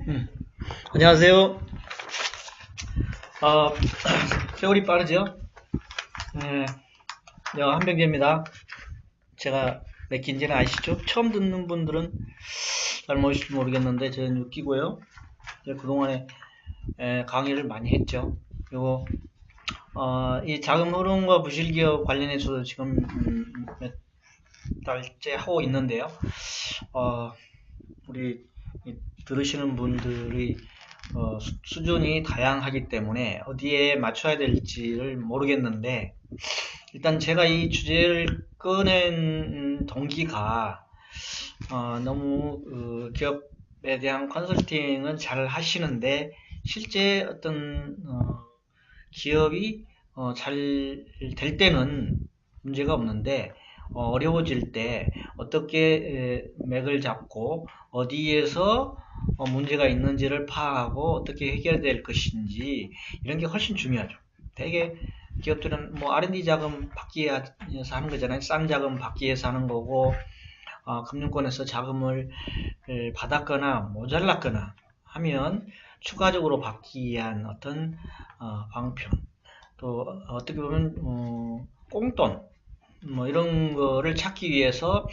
음, 안녕하세요. 어, 세월이 빠르죠? 네, 한병재입니다. 제가 몇 기인지는 아시죠? 처음 듣는 분들은 잘 모르실지 모르겠는데 저는 6기고요. 그동안에 강의를 많이 했죠. 그리고 이 자금 흐름과 부실기업 관련해서도 지금 몇 달째 하고 있는데요. 우리 들으시는 분들의 수준이 다양하기 때문에 어디에 맞춰야 될지를 모르겠는데, 일단 제가 이 주제를 꺼낸 동기가 너무 기업에 대한 컨설팅은 잘 하시는데 실제 어떤 기업이 잘 될 때는 문제가 없는데 어려워질 때 어떻게 맥을 잡고 어디에서 문제가 있는지를 파악하고 어떻게 해결될 것인지, 이런 게 훨씬 중요하죠. 되게 기업들은 뭐 R&D 자금 받기 위해서 하는 거잖아요. 싼 자금 받기 위해서 하는 거고, 금융권에서 자금을 받았거나 모자랐거나 하면 추가적으로 받기 위한 어떤 방편, 또 어떻게 보면 꽁돈 뭐 이런 거를 찾기 위해서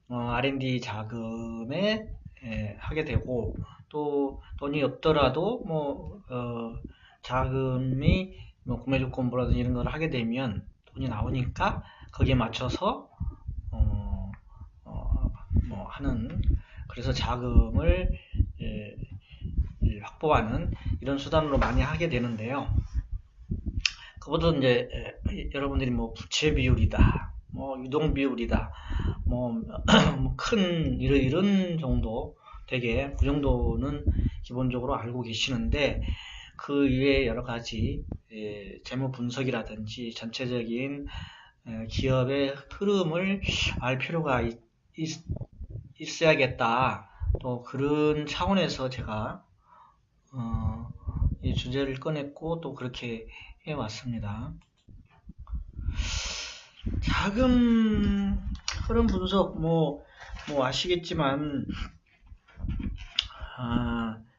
R&D 자금에 하게 되고, 또 돈이 없더라도 뭐 자금이 뭐 구매조건부라든지 이런 걸 하게 되면 돈이 나오니까 거기에 맞춰서 어, 뭐 하는, 그래서 자금을 예, 확보하는 이런 수단으로 많이 하게 되는데요. 그보다 이제 여러분들이 뭐 부채 비율이다, 뭐 유동 비율이다, 뭐 큰 이런 정도, 되게 그 정도는 기본적으로 알고 계시는데, 그 이외에 여러 가지 재무 분석이라든지 전체적인 기업의 흐름을 알 필요가 있어야겠다. 또 그런 차원에서 제가 이 주제를 꺼냈고 또 그렇게 해왔습니다. 자금 흐름 분석, 뭐 아시겠지만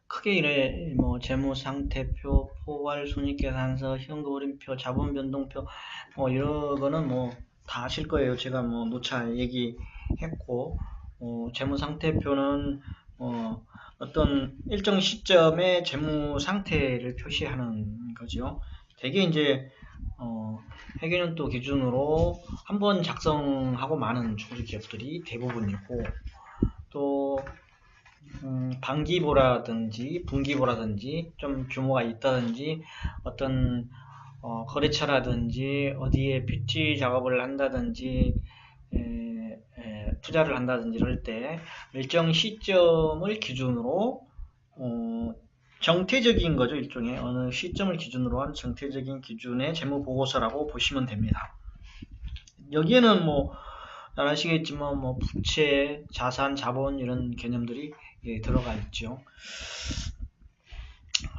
크게 이래 뭐 재무상태표, 포괄손익계산서, 현금흐름표, 자본변동표 뭐 이런 거는 뭐 다 아실 거예요. 제가 뭐 누차 얘기했고, 재무상태표는 어떤 일정 시점의 재무상태를 표시하는 거죠. 되게 이제 회계연도 기준으로 한번 작성하고 마는 중소기업들이 대부분이고, 또 반기보라든지 분기보라든지 좀 규모가 있다든지 어떤 거래처라든지 어디에 PT 작업을 한다든지 투자를 한다든지 이럴 때 일정 시점을 기준으로 정태적인 거죠. 일종의 어느 시점을 기준으로 한 정태적인 기준의 재무보고서라고 보시면 됩니다. 여기에는 뭐 잘 아시겠지만 뭐 부채, 자산, 자본 이런 개념들이 들어가 있죠.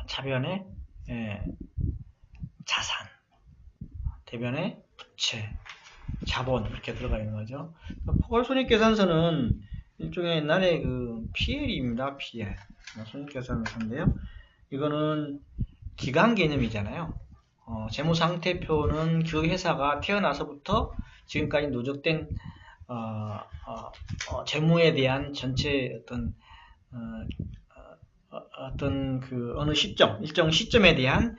차변에 자산, 대변에 부채, 자본 이렇게 들어가 있는 거죠. 포괄손익계산서는 일종의 옛날에 그 PL입니다. PL. 손익계산서인데요. 이거는 기간 개념이잖아요. 재무상태표는 그 회사가 태어나서부터 지금까지 누적된 재무에 대한 전체 어떤 그 어느 시점, 일정 시점에 대한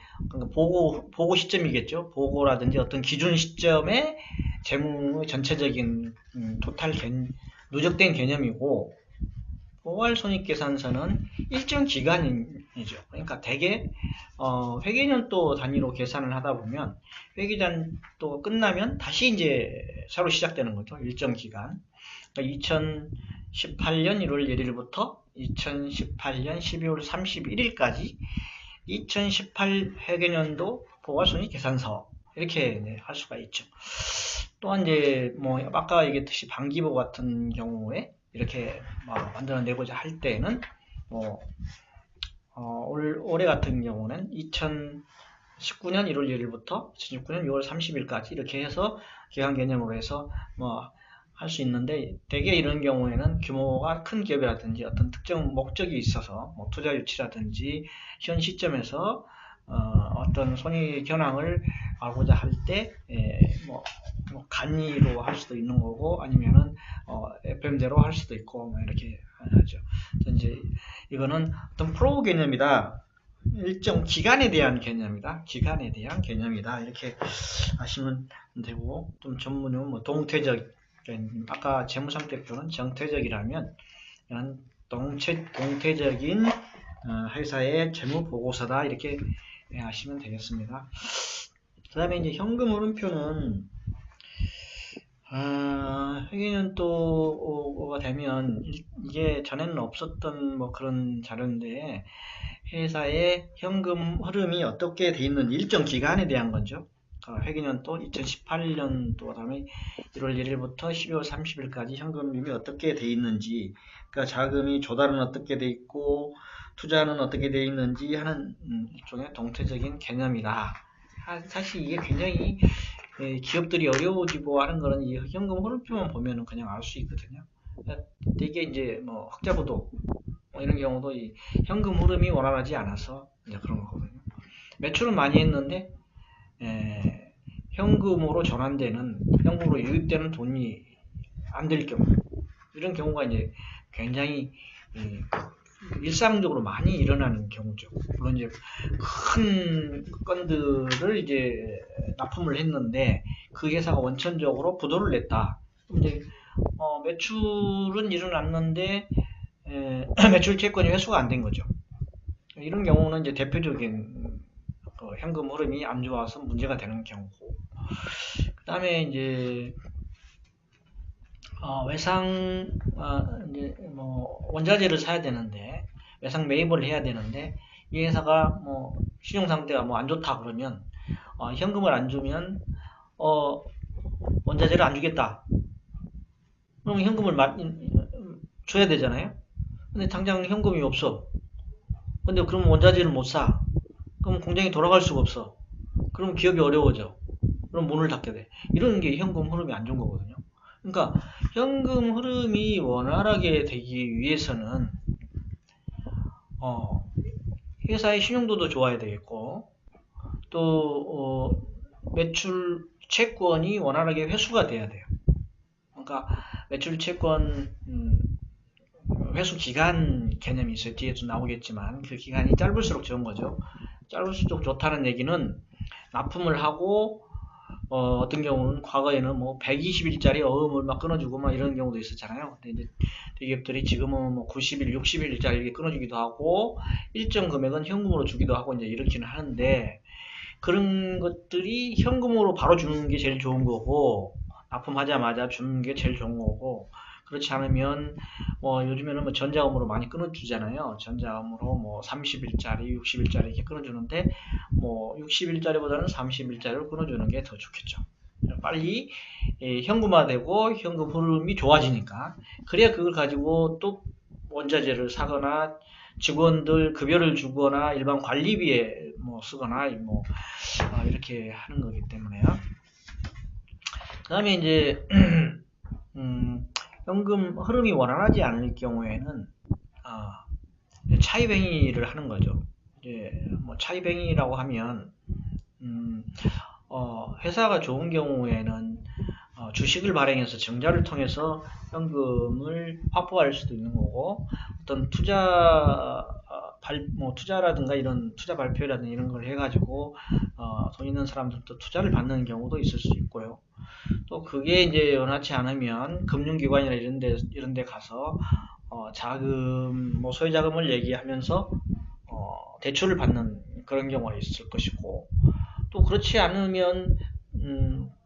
보고 시점이겠죠. 보고라든지 어떤 기준 시점의 재무의 전체적인 누적된 개념이고, 포괄손익계산서는 일정 기간이죠. 그러니까 대개 회계년도 단위로 계산을 하다 보면 회계년도 끝나면 다시 이제 새로 시작되는 거죠. 일정 기간. 그러니까 2018년 1월 1일부터 2018년 12월 31일까지 2018 회계년도 포괄손익계산서 이렇게 할 수가 있죠. 또한 이제 뭐 아까 얘기했듯이 반기보 같은 경우에 이렇게 만들어내고자 할 때는 뭐 올해 같은 경우는 2019년 1월 1일부터 2019년 6월 30일까지 이렇게 해서 기간 개념으로 해서 뭐 할 수 있는데 대개 이런 경우에는 규모가 큰 기업이라든지 어떤 특정 목적이 있어서 뭐 투자 유치라든지 현 시점에서 어떤 손익 현황을 알고자 할 때 뭐 간이로 할 수도 있는 거고 아니면은 FM대로 할 수도 있고 뭐 이렇게 하죠. 이제 이거는 어떤 프로 개념이다. 일정 기간에 대한 개념이다. 기간에 대한 개념이다. 이렇게 하시면 되고 좀 전문용은 뭐 동태적 아까 재무상태표는 정태적이라면 이런 동태적인 회사의 재무보고서다 이렇게 하시면 되겠습니다. 그 다음에 이제 현금 흐름표는 회계연도가 되면 이게 전에는 없었던 뭐 그런 자료인데 회사의 현금 흐름이 어떻게 돼 있는지 일정 기간에 대한 거죠. 회계연도 2018년도 그다음에 1월 1일부터 12월 30일까지 현금 흐름이 어떻게 돼 있는지, 그러니까 자금이 조달은 어떻게 돼 있고 투자는 어떻게 돼 있는지 하는 일종의 동태적인 개념이다. 사실 이게 굉장히 기업들이 어려워지고 하는 거는 이 현금 흐름표만 보면은 그냥 알 수 있거든요. 되게 이제 뭐 흑자부도 뭐 이런 경우도 이 현금 흐름이 원활하지 않아서 이제 그런 거거든요. 매출은 많이 했는데 현금으로 전환되는, 현금으로 유입되는 돈이 안 될 경우, 이런 경우가 이제 굉장히 일상적으로 많이 일어나는 경우죠. 물론 이제 큰 건들을 이제 납품을 했는데 그 회사가 원천적으로 부도를 냈다. 이제 매출은 일어났는데 매출 채권이 회수가 안 된 거죠. 이런 경우는 이제 대표적인 현금 흐름이 안 좋아서 문제가 되는 경우고, 그 다음에 이제 외상 이제 뭐 원자재를 사야 되는데 외상 매입을 해야 되는데 이 회사가 뭐 신용 상태가 뭐 안 좋다 그러면 현금을 안 주면 원자재를 안 주겠다. 그럼 현금을 줘야 되잖아요. 근데 당장 현금이 없어. 근데 그러면 원자재를 못 사. 그럼 공장이 돌아갈 수가 없어. 그럼 기업이 어려워져. 그럼 문을 닫게 돼. 이런 게 현금 흐름이 안 좋은 거거든요. 그러니까 현금 흐름이 원활하게 되기 위해서는 회사의 신용도도 좋아야 되겠고 또 매출 채권이 원활하게 회수가 돼야 돼요. 그러니까 매출 채권 회수 기간 개념이 있어요. 뒤에도 나오겠지만 그 기간이 짧을수록 좋은 거죠. 짧을수록 좋다는 얘기는 납품을 하고 어떤 경우는 과거에는 뭐 120일짜리 어음을 막 끊어주고 막 이런 경우도 있었잖아요. 근데 이제 대기업들이 지금은 뭐 90일, 60일짜리 이렇게 끊어주기도 하고 일정 금액은 현금으로 주기도 하고 이제 이렇게는 하는데 그런 것들이 현금으로 바로 주는 게 제일 좋은 거고 납품하자마자 주는 게 제일 좋은 거고, 그렇지 않으면 요즘에는 뭐 전자음으로 많이 끊어주잖아요. 전자음으로 뭐 30일짜리, 60일짜리 이렇게 끊어주는데 뭐 60일짜리보다는 30일짜리로 끊어주는 게 더 좋겠죠. 빨리 현금화되고 현금 흐름이 좋아지니까. 그래야 그걸 가지고 또 원자재를 사거나 직원들 급여를 주거나 일반 관리비에 뭐 쓰거나 뭐 이렇게 하는 거기 때문에요. 그 다음에 이제 현금 흐름이 원활하지 않을 경우에는 차입행위를 하는 거죠. 이제 뭐 차입행위라고 하면 회사가 좋은 경우에는 주식을 발행해서 정자를 통해서 현금을 확보할 수도 있는 거고, 어떤 투자라든가 이런 투자 발표라든가 이런 걸 해가지고 돈 있는 사람들도 투자를 받는 경우도 있을 수 있고요. 또 그게 이제 원하지 않으면 금융기관이나 이런 데 가서 자금, 뭐 소유자금을 얘기하면서 대출을 받는 그런 경우가 있을 것이고, 또 그렇지 않으면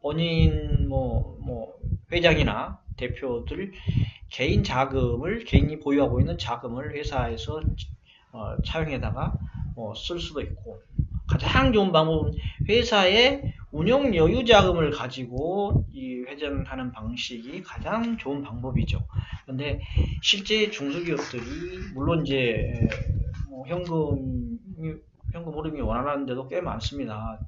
본인 뭐 회장이나 대표들 개인 자금을, 개인이 보유하고 있는 자금을 회사에서 차용해다가 쓸 수도 있고, 가장 좋은 방법은 회사의 운용 여유 자금을 가지고 이 회전하는 방식이 가장 좋은 방법이죠. 근데 실제 중소기업들이 물론 이제 현금 흐름이 원활한 데도 꽤 많습니다.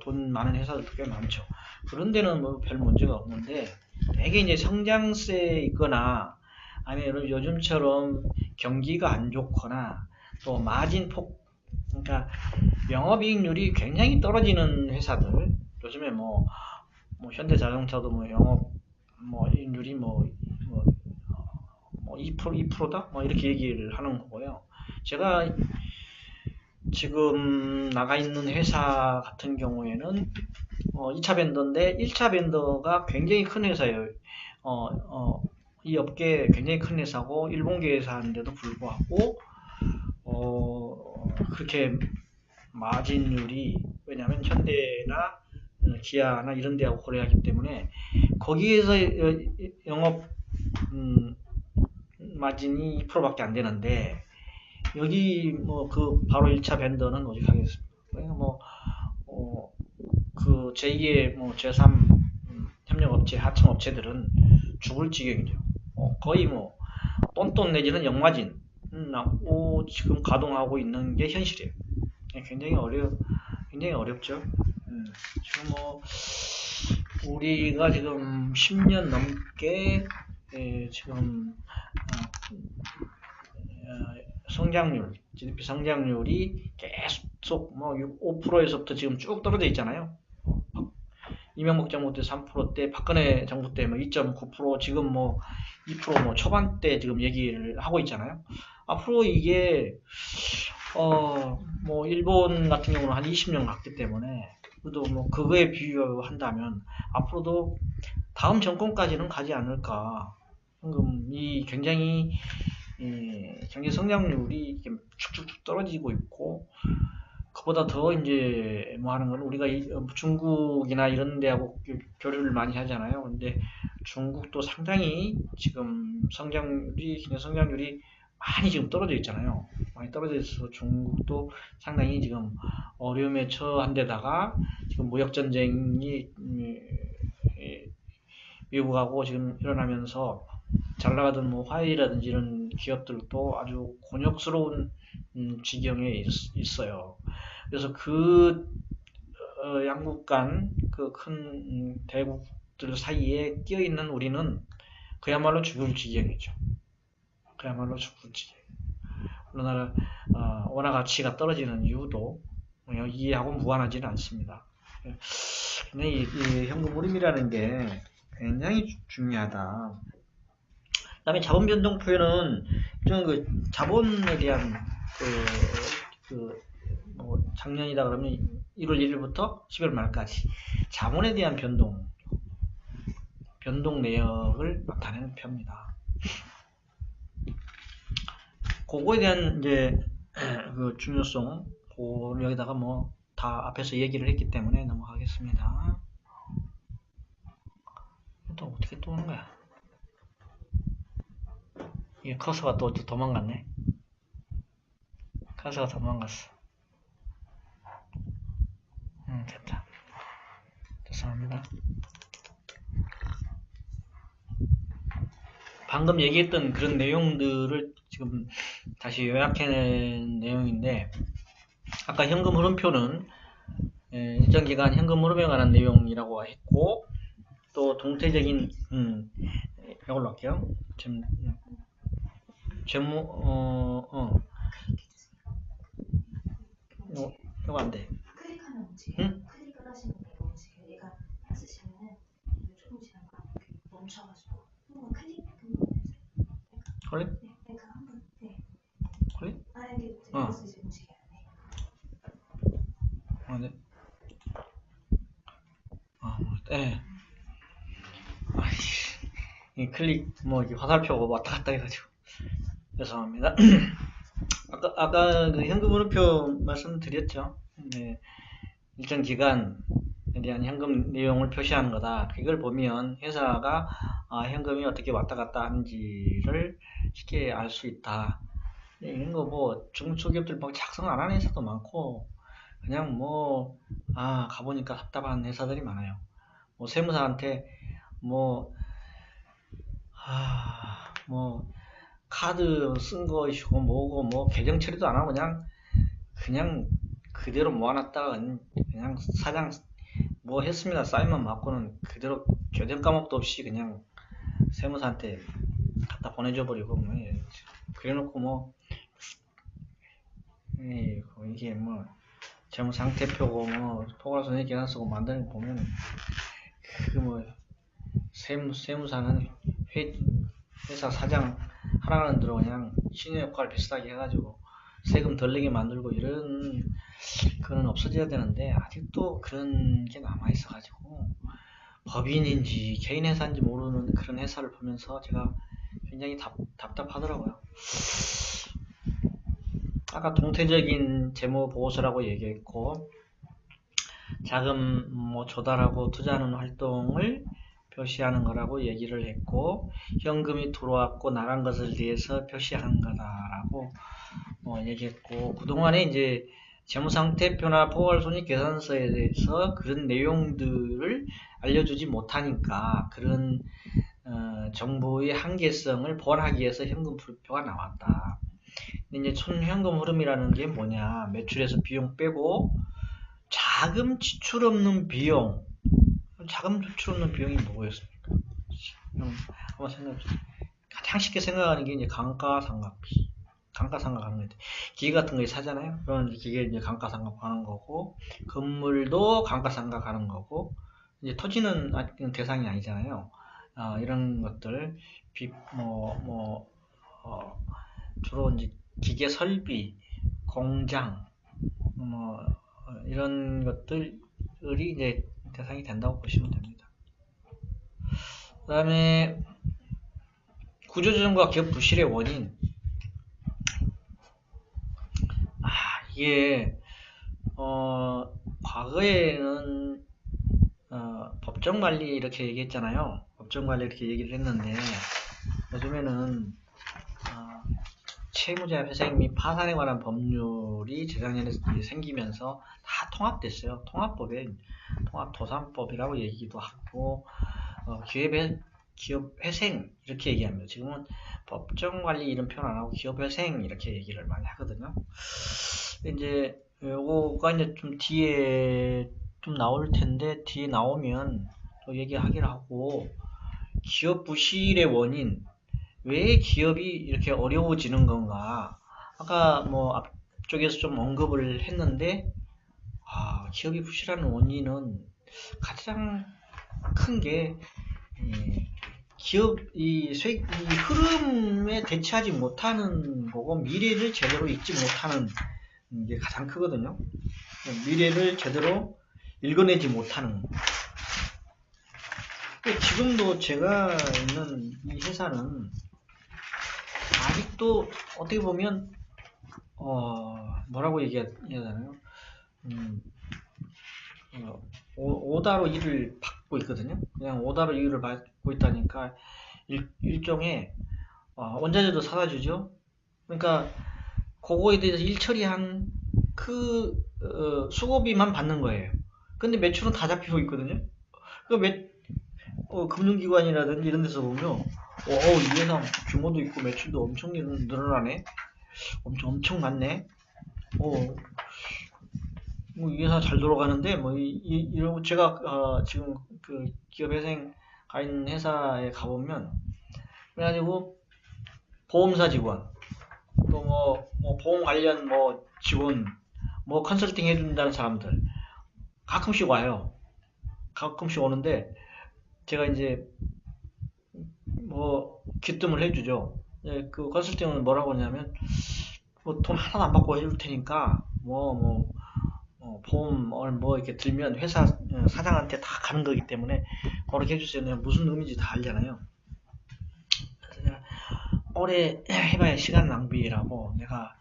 돈 많은 회사들도 꽤 많죠. 그런 데는 뭐 별 문제가 없는데 되게 이제 성장세에 있거나 아니면 요즘처럼 경기가 안 좋거나 또 마진 그러니까 영업이익률이 굉장히 떨어지는 회사들, 요즘에 뭐 현대자동차도 뭐 영업 이익률이 뭐 2%, 2%다? 뭐 이렇게 얘기를 하는 거고요. 제가 지금 나가 있는 회사 같은 경우에는 2차 벤더인데 1차 벤더가 굉장히 큰 회사예요. 이 업계 굉장히 큰 회사고 일본계 회사인데도 불구하고 그렇게 마진율이, 왜냐하면 현대나 기아나 이런 데하고 거래하기 때문에 거기에서 영업 마진이 2%밖에 안 되는데, 여기 그 바로 1차 벤더는 오직하겠습니다. 그 제2의 제3 협력업체, 하청업체들은 죽을 지경이죠. 거의 똔똔 내지는 역마진 나고 지금 가동하고 있는 게 현실이에요. 굉장히 어렵죠. 지금 우리가 지금 10년 넘게 지금 성장률, GDP 성장률이 계속 5%에서부터 지금 쭉 떨어져 있잖아요. 이명박 정부 때 3%대, 박근혜 정부 때 2.9%, 지금 2% 초반대 지금 얘기를 하고 있잖아요. 앞으로 이게 일본 같은 경우는 한 20년 갔기 때문에, 그래도 그거에 비교한다면 앞으로도 다음 정권까지는 가지 않을까. 이 굉장히 경제 성장률이 축축축 떨어지고 있고, 그보다 더 이제 하는 건 우리가 중국이나 이런 데하고 교류를 많이 하잖아요. 근데 중국도 상당히 지금 경제 성장률이 많이 지금 떨어져 있잖아요. 많이 떨어져 있어서 중국도 상당히 지금 어려움에 처한 데다가 지금 무역 전쟁이 미국하고 지금 일어나면서 잘 나가던 화웨이라든지 이런 기업들도 아주 곤욕스러운 지경에 있어요. 그래서 양국 간 그 큰 대국들 사이에 끼어 있는 우리는 그야말로 죽을 지경이죠. 그야말로 죽을 지경. 우리나라 원화 가치가 떨어지는 이유도 여기하고 무관하지는 않습니다. 근데 이 현금 흐름이라는 게 굉장히 중요하다. 그다음에 자본 변동 표현은 좀 자본에 대한 작년이다 그러면 1월 1일부터 10월 말까지 자본에 대한 변동 내역을 나타내는 표입니다. 그거에 대한 이제 그 중요성, 여기다가 다 앞에서 얘기를 했기 때문에 넘어가겠습니다. 또 어떻게 또 오는 거야? 이게 커서가 또 도망갔네. 커서가 도망갔어. 됐다. 죄송합니다. 방금 얘기했던 그런 내용들을 지금 다시 요약해낸 내용인데, 아까 현금 흐름표는 일정 기간 현금 흐름에 관한 내용이라고 했고, 또 동태적인 이걸로 할게요. 이거 안 돼. 클릭하면 움직여요. 응? 클릭을 하시면 얘가 움직여요. 얘가 쓰시면은 조금 지나면 멈춰가지고 한번 클릭 클릭? 네, 그러니까 한번 클릭? 이게 움직여요. 네. 네. 이 클릭 이렇게 화살표가 왔다 갔다 해가지고 죄송합니다. 아까 그 현금 흐름표 말씀드렸죠. 네. 일정 기간에 대한 현금 내용을 표시하는 거다. 그걸 보면 회사가 현금이 어떻게 왔다 갔다 하는지를 쉽게 알 수 있다. 이런 거 중소기업들 작성 안 하는 회사도 많고, 그냥 가보니까 답답한 회사들이 많아요. 세무사한테 카드 쓴 것이고 뭐고 계정 처리도 안 하고 그냥 그대로 모아놨다가 그냥 사장 뭐 했습니다. 사인만 맞고는 그대로 교정 과목도 없이 그냥 세무사한테 갖다 보내줘 버리고 뭐 그래놓고 뭐 이게 뭐 재무상태표고 뭐 포괄손익 계산서고 만드는 거 보면 그 뭐 세무사는 회사 사장 하라는 대로 그냥 신의 역할 비슷하게 해가지고 세금 덜 내게 만들고 이런 그건 없어져야 되는데 아직도 그런 게 남아 있어가지고 법인인지 개인 회사인지 모르는 그런 회사를 보면서 제가 굉장히 답답하더라고요. 아까 동태적인 재무보고서라고 얘기했고 자금 뭐 조달하고 투자하는 활동을 표시하는 거라고 얘기를 했고 현금이 들어왔고 나간 것을 대해서 표시하는 거다라고 얘기했고 그동안에 이제 재무상태표나 포괄손익계산서에 대해서 그런 내용들을 알려주지 못하니까 그런 정보의 한계성을 보완하기 위해서 현금 불표가 나왔다. 근데 이제 현금 흐름이라는 게 뭐냐? 매출에서 비용 빼고 자금 지출 없는 비용. 자금 지출 없는 비용이 뭐였습니까? 한번 생각해보세요. 가장 쉽게 생각하는 게 이제 감가상각비. 감가상각하는 건데 기계 같은 거 사잖아요. 그런 기계 이제 감가상각하는 거고 건물도 감가상각하는 거고 이제 토지는 대상이 아니잖아요. 이런 것들 주로 이제 기계 설비, 공장 이런 것들이 이제 대상이 된다고 보시면 됩니다. 그 다음에 구조조정과 기업 부실의 원인. 이게 과거에는 법정관리 이렇게 얘기했잖아요. 법정관리 이렇게 얘기를 했는데 요즘에는 채무자 회생 및 파산에 관한 법률이 재작년에 생기면서 다 통합됐어요. 통합법에 통합도산법이라고 얘기도 하고 기업 회생 이렇게 얘기합니다. 지금은 법정관리 이런 표현 안 하고 기업 회생 이렇게 얘기를 많이 하거든요. 이제 요거가 이제 좀 뒤에 좀 나올 텐데 뒤에 나오면 또 얘기하기를 하고 기업 부실의 원인 왜 기업이 이렇게 어려워지는 건가? 아까 뭐 앞쪽에서 좀 언급을 했는데 기업이 부실하는 원인은 가장 큰 게 기업 이 흐름에 대처하지 못하는 거고 미래를 제대로 읽지 못하는 게 가장 크거든요. 미래를 제대로 읽어내지 못하는. 지금도 제가 있는 이 회사는 아직도 어떻게 보면 뭐라고 얘기해야 되나요? 오다로 일을 받고 있거든요. 그냥 오다로 일을 받고 있다니까 일종의 원자재도 사다 주죠. 그러니까 그거에 대해서 일 처리한 그 수고비만 받는 거예요. 근데 매출은 다 잡히고 있거든요. 금융기관이라든지 이런 데서 보면 이 회사 규모도 있고 매출도 엄청 늘어나네. 엄청 많네. 이 회사 잘 돌아가는데 이런 제가 지금 그 기업회생 가 있는 회사에 가보면 그래가지고 보험사 직원 또 뭐 보험 관련 직원 컨설팅 해준다는 사람들 가끔씩 와요. 가끔씩 오는데 제가 이제 귀뜸을 해주죠. 그 컨설팅은 뭐라고 하냐면 돈 하나도 안 받고 해줄 테니까 보험 이렇게 들면 회사 사장한테 다 가는 거기 때문에 그렇게 해주세요. 내가 무슨 의미인지 다 알잖아요. 그래서 내가 오래 해봐야 시간 낭비라고 내가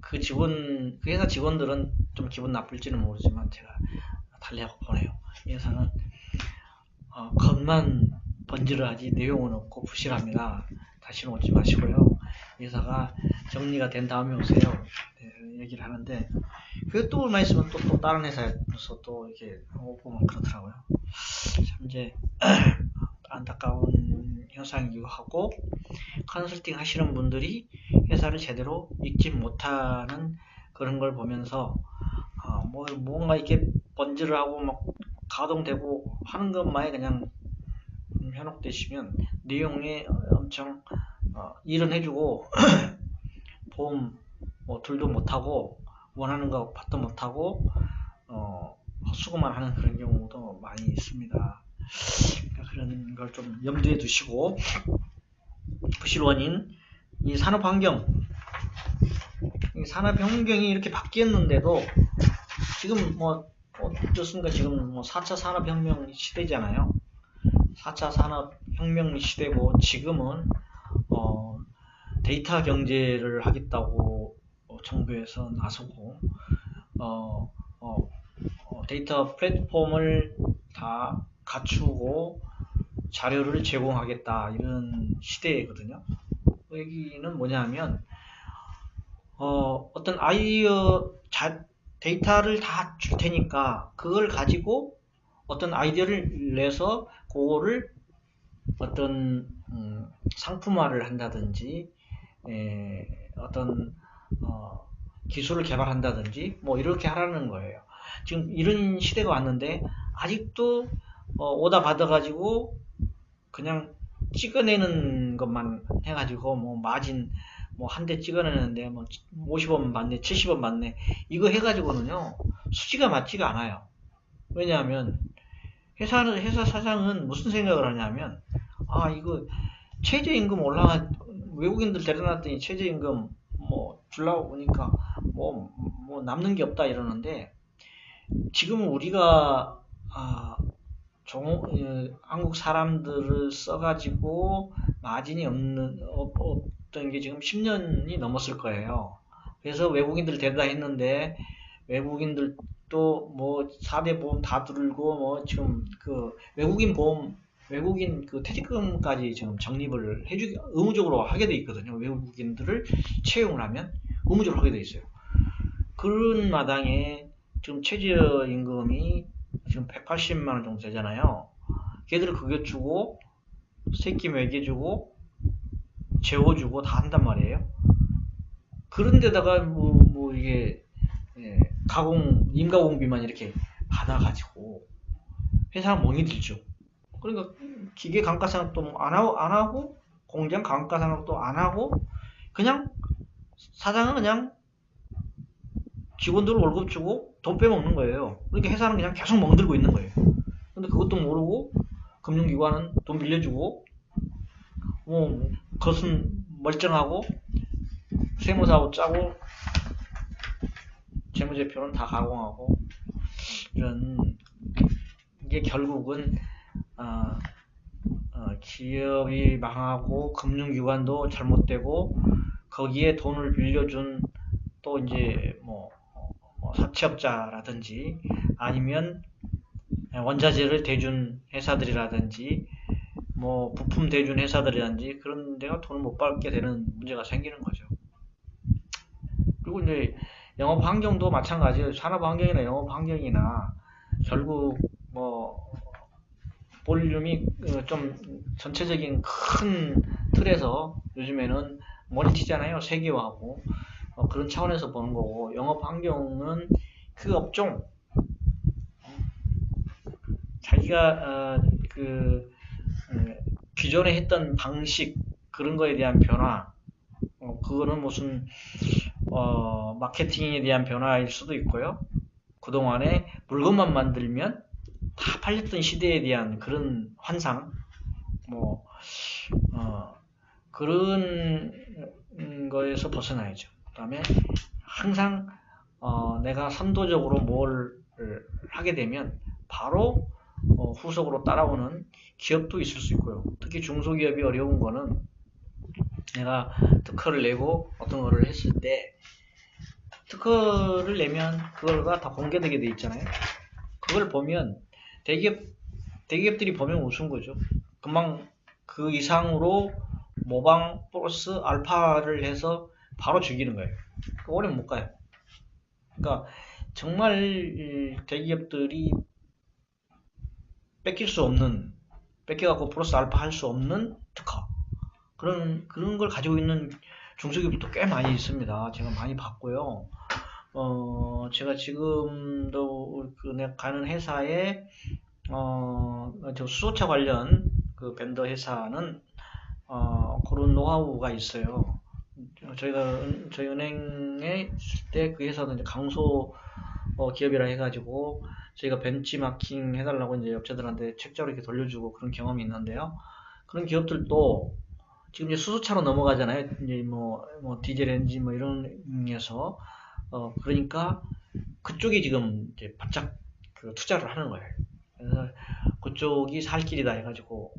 그 회사 직원들은 좀 기분 나쁠지는 모르지만 제가 달래하고 보내요. 이 회사는 겉만 번지르하지 내용은 없고 부실합니다. 다시는 오지 마시고요. 이 회사가 정리가 된 다음에 오세요. 네, 얘기를 하는데 그게 또 얼마 있으면 또 다른 회사에서 또 이렇게 오고 그렇더라고요. 참 이제 안타까운 현상이기도 하고 컨설팅 하시는 분들이 회사를 제대로 읽지 못하는 그런 걸 보면서 뭔가 이렇게 번지를 하고 가동되고 하는 것만에 그냥 현혹되시면 내용에 엄청 일은 해주고 보험 뭐 둘도 못하고 원하는 거 받도 못하고 헛수고만 하는 그런 경우도 많이 있습니다. 그러니까 그런 걸 좀 염두에 두시고, 부실 원인, 이 산업 환경이 이렇게 바뀌었는데도 지금 뭐 어떻습니까? 지금 뭐 4차 산업혁명 시대잖아요. 4차 산업혁명 시대고 지금은 데이터 경제를 하겠다고 정부에서 나서고 데이터 플랫폼을 다 갖추고 자료를 제공하겠다 이런 시대거든요. 여기는 뭐냐면 어떤 아이디어 데이터를 다 줄 테니까 그걸 가지고 어떤 아이디어를 내서 그거를 어떤 상품화를 한다든지 어떤 기술을 개발한다든지 뭐 이렇게 하라는 거예요. 지금 이런 시대가 왔는데 아직도 오다 받아가지고 그냥 찍어내는 것만 해가지고 뭐 마진 뭐 한 대 찍어내는데 뭐 50원 받네 70원 받네 이거 해가지고는요 수지가 맞지가 않아요. 왜냐하면 회사 사장은 무슨 생각을 하냐면 이거 최저임금 외국인들 데려놨더니 최저임금 뭐 주려고 보니까 뭐 남는 게 없다 이러는데, 지금 우리가 한국 사람들을 써가지고 마진이 없던 게 지금 10년이 넘었을 거예요. 그래서 외국인들 데려다 했는데 외국인들도 뭐 4대 보험 다 들고 뭐 지금 그 외국인 그 퇴직금까지 지금 적립을 의무적으로 하게 돼 있거든요. 외국인들을 채용을 하면 의무적으로 하게 돼 있어요. 그런 마당에 지금 최저임금이 지금 180만 원 정도 되잖아요. 걔들을 급여주고 새끼 먹여주고 재워주고 다 한단 말이에요. 그런데다가 뭐 이게 임가공비만 이렇게 받아가지고 회사가 멍이 들죠. 그러니까 기계 감가상각도 안 하고 공장 감가상각도 안 하고 그냥 사장은 그냥 직원들 월급 주고 돈 빼먹는 거예요. 그러니까 회사는 그냥 계속 멍들고 있는 거예요. 근데 그것도 모르고 금융기관은 돈 빌려주고 뭐 겉은 멀쩡하고 세무사고 짜고 재무제표는 다 가공하고 이런 이게 결국은 기업이 망하고 금융기관도 잘못되고 거기에 돈을 빌려준 또 이제 뭐 사채업자라든지 아니면 원자재를 대준 회사들이라든지 뭐 부품 대준 회사들이라든지 그런 데가 돈을 못 받게 되는 문제가 생기는 거죠. 그리고 이제 영업 환경도 마찬가지예요. 산업 환경이나 영업 환경이나 결국 뭐 볼륨이 좀 전체적인 큰 틀에서 요즘에는 모니티잖아요. 세계화하고 그런 차원에서 보는 거고, 영업 환경은 그 업종 자기가 기존에 했던 방식 그런 거에 대한 변화, 그거는 무슨 마케팅에 대한 변화일 수도 있고요. 그동안에 물건만 만들면 다 팔렸던 시대에 대한 그런 환상, 그런 거에서 벗어나야죠. 그 다음에 항상 내가 선도적으로 뭘 하게 되면 바로 후속으로 따라오는 기업도 있을 수 있고요. 특히 중소기업이 어려운 거는 내가 특허를 내고 어떤 거를 했을 때 특허를 내면 그거가 다 공개되게 돼 있잖아요. 그걸 보면 대기업들이 보면 우스운 거죠. 금방 그 이상으로 모방 플러스 알파를 해서 바로 죽이는 거예요. 오래 못 가요. 그러니까 정말 대기업들이 뺏겨갖고 플러스 알파 할 수 없는 특허, 그런 걸 가지고 있는 중소기업도 꽤 많이 있습니다. 제가 많이 봤고요. 제가 지금도 내가 가는 회사에 저 수소차 관련 그 벤더 회사는 그런 노하우가 있어요. 저희 은행에 있을 때 그 회사는 이제 강소 기업이라 해가지고 저희가 벤치마킹 해달라고 이제 업체들한테 책자로 이렇게 돌려주고 그런 경험이 있는데요. 그런 기업들도 지금 이제 수소차로 넘어가잖아요. 이제 뭐 디젤 엔진 뭐 이런 에서 그러니까 그쪽이 지금 이제 바짝 그 투자를 하는 거예요. 그래서 그쪽이 살 길이다 해가지고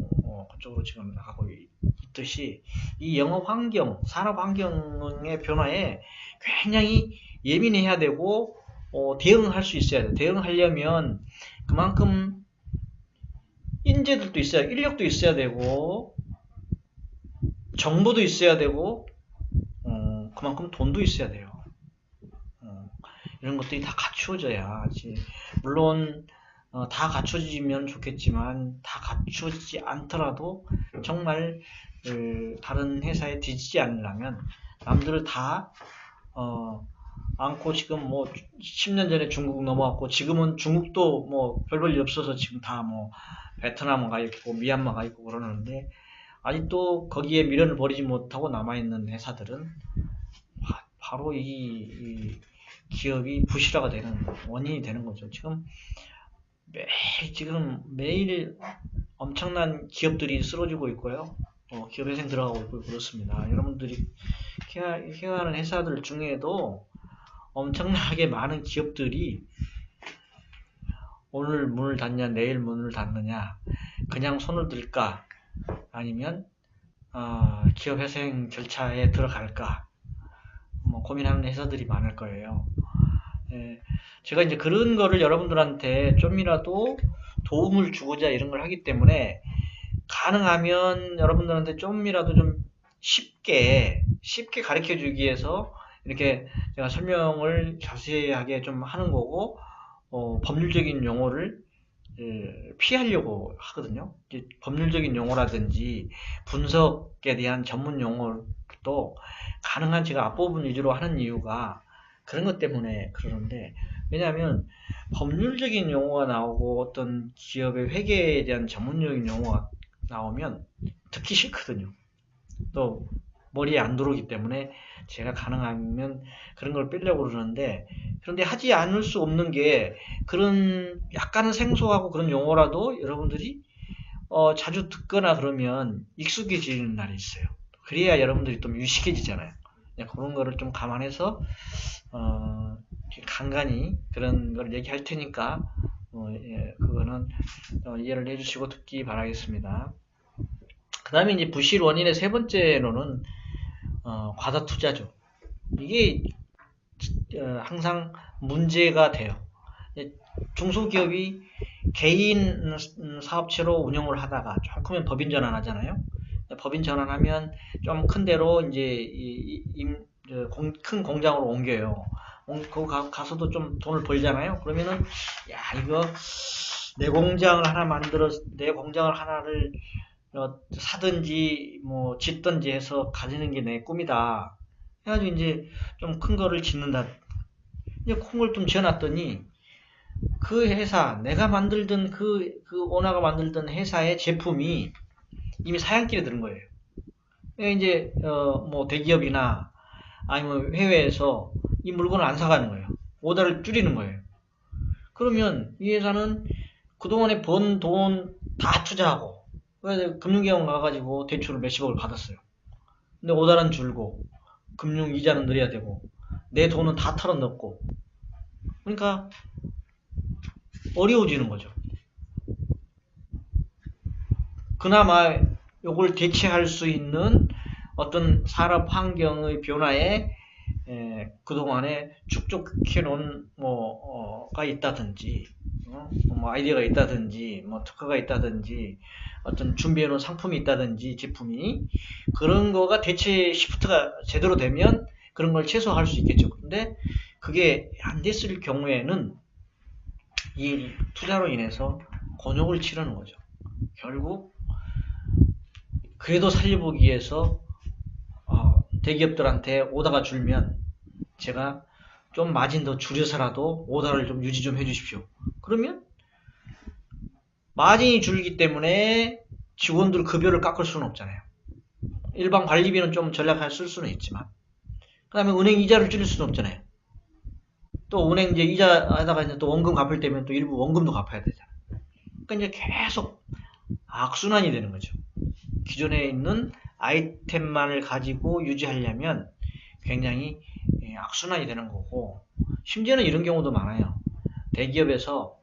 그쪽으로 지금 나가고 있듯이 이 영업 환경, 산업 환경의 변화에 굉장히 예민해야 되고 대응할 수 있어야 돼요. 대응하려면 그만큼 인재들도 있어야, 인력도 있어야 되고 정보도 있어야 되고 그만큼 돈도 있어야 돼요. 이런 것들이 다 갖추어져야 물론 다 갖춰지면 좋겠지만 다 갖춰지지 않더라도 정말 다른 회사에 뒤지지 않으려면 남들을 다 않고 지금 뭐 10년 전에 중국 넘어왔고 지금은 중국도 뭐 별볼 일 없어서 지금 다 뭐 베트남 가 있고 미얀마 가 있고 그러는데 아직도 거기에 미련을 버리지 못하고 남아있는 회사들은 바로 이 기업이 부실화가 되는 원인이 되는 거죠. 지금 매일 엄청난 기업들이 쓰러지고 있고요. 기업회생 들어가고 있고 그렇습니다. 여러분들이 케어하는 회사들 중에도 엄청나게 많은 기업들이 오늘 문을 닫냐 내일 문을 닫느냐 그냥 손을 들까 아니면 기업회생 절차에 들어갈까 뭐 고민하는 회사들이 많을 거예요. 제가 이제 그런 거를 여러분들한테 좀이라도 도움을 주고자 이런 걸 하기 때문에 가능하면 여러분들한테 좀이라도 좀 쉽게 가르쳐 주기 위해서 이렇게 제가 설명을 자세하게 좀 하는 거고 법률적인 용어를 피하려고 하거든요. 법률적인 용어라든지 분석에 대한 전문 용어도 가능한 제가 앞부분 위주로 하는 이유가 그런 것 때문에 그러는데 왜냐하면 법률적인 용어가 나오고 어떤 기업의 회계에 대한 전문적인 용어가 나오면 듣기 싫거든요. 또 머리에 안 들어오기 때문에 제가 가능하면 그런 걸 빼려고 그러는데 그런데 하지 않을 수 없는 게 그런 약간은 생소하고 그런 용어라도 여러분들이 자주 듣거나 그러면 익숙해지는 날이 있어요. 그래야 여러분들이 좀 유식해지잖아요. 그런 거를 좀 감안해서 간간히 그런 걸 얘기할 테니까 그거는 이해를 해주시고 듣기 바라겠습니다. 그 다음에 이제 부실 원인의 세 번째로는 과다 투자죠. 이게 항상 문제가 돼요. 중소기업이 개인 사업체로 운영을 하다가 조금은 법인 전환하잖아요. 법인 전환하면 좀 큰 데로 이제 큰 공장으로 옮겨요. 거기 가서도 좀 돈을 벌잖아요. 그러면은 야 이거 내 공장을 하나를 사든지 뭐 짓든지 해서 가지는 게 내 꿈이다. 해가지고 이제 좀 큰 거를 짓는다. 이제 콩을 좀 지어놨더니 그 회사 내가 만들던 그 오너가 만들던 회사의 제품이 이미 사양길에 들은 거예요. 이제 뭐 대기업이나 아니면 해외에서 이 물건을 안 사가는 거예요. 오더를 줄이는 거예요. 그러면 이 회사는 그동안에 번 돈 다 투자하고 금융기관 가가지고 대출을 몇십억을 받았어요. 근데 오더는 줄고 금융 이자는 늘려야 되고 내 돈은 다 털어넣고 그러니까 어려워지는 거죠. 그나마 요걸 대체할 수 있는 어떤 산업 환경의 변화에 그동안에 축적해 놓은 뭐가 있다든지 뭐 아이디어가 있다든지 뭐 특허가 있다든지 어떤 준비해 놓은 상품이 있다든지 제품이 그런 거가 대체 시프트가 제대로 되면 그런 걸 최소화할 수 있겠죠. 근데 그게 안 됐을 경우에는 이 투자로 인해서 곤욕을 치르는 거죠. 결국 그래도 살려보기 위해서 대기업들한테 오다가 줄면 제가 좀 마진 더 줄여서라도 오더를 좀 유지 좀 해주십시오. 그러면 마진이 줄기 때문에 직원들 급여를 깎을 수는 없잖아요. 일반 관리비는 좀 전략할 쓸 수는 있지만, 그 다음에 은행 이자를 줄일 수는 없잖아요. 또 은행 이제 이자 하다가 이제 또 원금 갚을 때면 또 일부 원금도 갚아야 되잖아요. 그러니까 이제 계속 악순환이 되는 거죠. 기존에 있는 아이템만을 가지고 유지하려면 굉장히 악순환이 되는 거고, 심지어는 이런 경우도 많아요. 대기업에서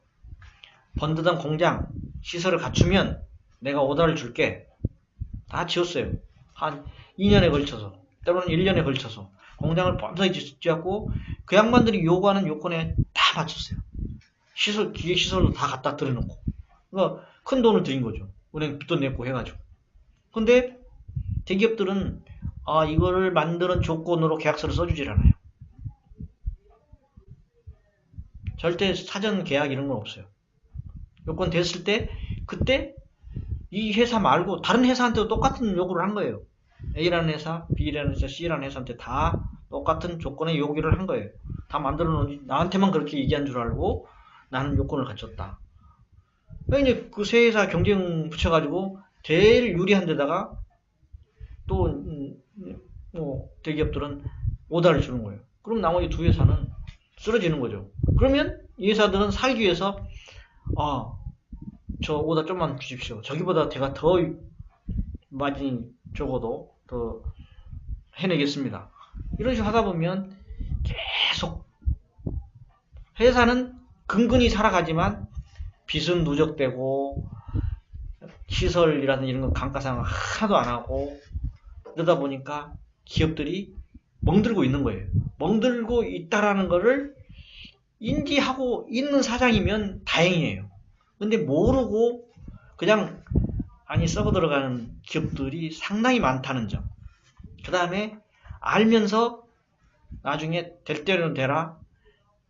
번드던 공장, 시설을 갖추면 내가 오더를 줄게. 다 지었어요. 한 2년에 걸쳐서, 때로는 1년에 걸쳐서 공장을 번성히 짓고 그 양반들이 요구하는 요건에 다 맞췄어요. 시설, 기계시설도 다 갖다 들여놓고. 그러니까 큰 돈을 들인 거죠. 은행 빚도 냈고 해가지고. 근데 대기업들은 이거를 만드는 조건으로 계약서를 써주질 않아요. 절대 사전 계약 이런 건 없어요. 요건 됐을 때 그때 이 회사 말고 다른 회사한테도 똑같은 요구를 한 거예요. A라는 회사, B라는 회사, C라는 회사한테 다 똑같은 조건의 요구를 한 거예요. 다 만들어 놓은, 나한테만 그렇게 얘기한 줄 알고 나는 요건을 갖췄다. 그러니까 이제 그 세 회사 경쟁 붙여가지고 제일 유리한 데다가 또 대기업들은 오더를 주는 거예요. 그럼 나머지 두 회사는 쓰러지는 거죠. 그러면 이 회사들은 살기 위해서 저 오더 좀만 주십시오. 저기보다 제가 더 마진이 적어도 더 해내겠습니다. 이런 식으로 하다 보면 계속 회사는 근근히 살아가지만 빚은 누적되고 시설이라든지 이런 거 감가상각 하나도 안 하고 그러다 보니까 기업들이 멍들고 있는 거예요. 멍들고 있다라는 거를 인지하고 있는 사장이면 다행이에요. 근데 모르고 그냥 썩어 들어가는 기업들이 상당히 많다는 점. 그 다음에 알면서 나중에 될 때는 되라.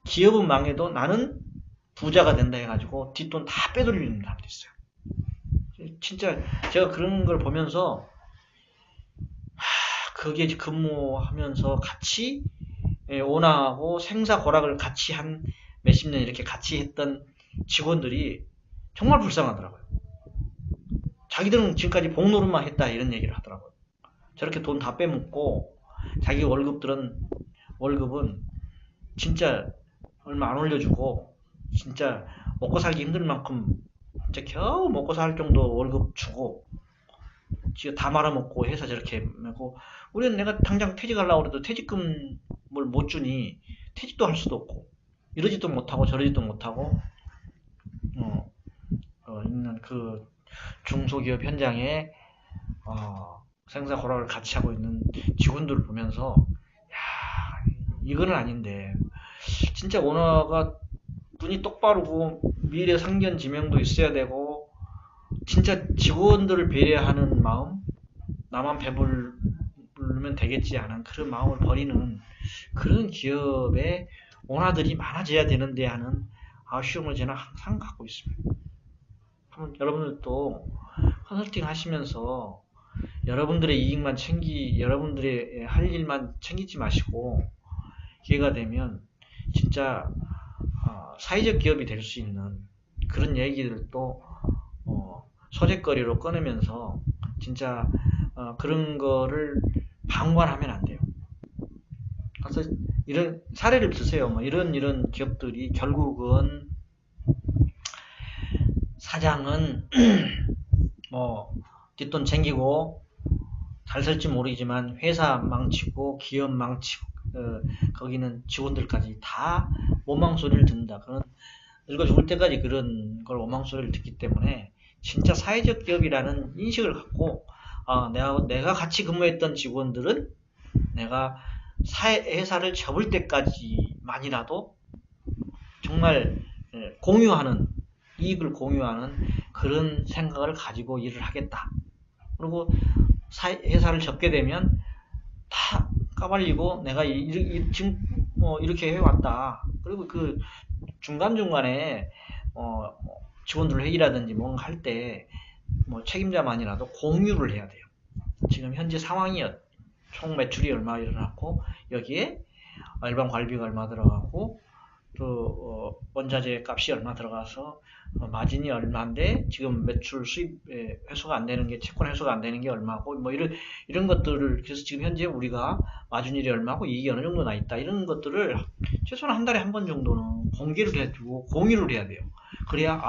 기업은 망해도 나는 부자가 된다 해가지고 뒷돈 다 빼돌리는 사람도 있어요. 진짜 제가 그런 걸 보면서 그게 근무하면서 같이 오너하고 생사 고락을 같이 한 몇십 년 이렇게 같이 했던 직원들이 정말 불쌍하더라고요. 자기들은 지금까지 복노릇만 했다 이런 얘기를 하더라고요. 저렇게 돈 다 빼먹고 자기 월급은 진짜 얼마 안 올려주고 진짜 먹고 살기 힘들 만큼 진짜 겨우 먹고 살 정도 월급 주고 지가 다 말아먹고 회사 저렇게 하고 우리는 내가 당장 퇴직하려고 해도 퇴직금을 못 주니 퇴직도 할 수도 없고 이러지도 못하고 저러지도 못하고 있는 그 중소기업 현장에 생사 고락을 같이 하고 있는 직원들을 보면서 이거는 아닌데 진짜 오너가 눈이 똑바르고 미래 상견 지명도 있어야 되고 진짜 직원들을 배려하는 마음 나만 배부르면 되겠지 하는 그런 마음을 버리는 그런 기업의 오너들이 많아져야 되는데 하는 아쉬움을 저는 항상 갖고 있습니다. 한번 여러분들도 컨설팅 하시면서 여러분들의 이익만 여러분들의 할 일만 챙기지 마시고 기회가 되면 진짜 사회적 기업이 될 수 있는 그런 얘기들도 소재거리로 꺼내면서 진짜 그런 거를 방관하면 안 돼요. 그래서 이런 사례를 드세요. 이런 기업들이 결국은 사장은 뒷돈 챙기고 잘 살지 모르지만 회사 망치고 기업 망치고 거기는 직원들까지 다 원망소리를 듣는다. 그런 늙어 죽을 때까지 그런 걸 원망소리를 듣기 때문에 진짜 사회적 기업이라는 인식을 갖고 내가 같이 근무했던 직원들은 내가 회사를 접을 때까지만이라도 정말 이익을 공유하는 그런 생각을 가지고 일을 하겠다. 그리고 회사를 접게 되면 다 까발리고 내가 지금 이렇게 해왔다. 그리고 그 중간중간에 직원들 회의라든지 뭔가 할 때 책임자만이라도 공유를 해야 돼요. 지금 현재 상황이 총 매출이 얼마 일어났고 여기에 일반 관리비가 얼마 들어가고 또 원자재 값이 얼마 들어가서 마진이 얼마인데 지금 매출 수입 회수가 안 되는 게 채권 회수가 안 되는 게 얼마고 뭐 이런 것들을 그래서 지금 현재 우리가 마진율이 얼마고 이익이 어느 정도 나 있다 이런 것들을 최소한 한 달에 한 번 정도는 공개를 해주고 공유를 해야 돼요. 그래야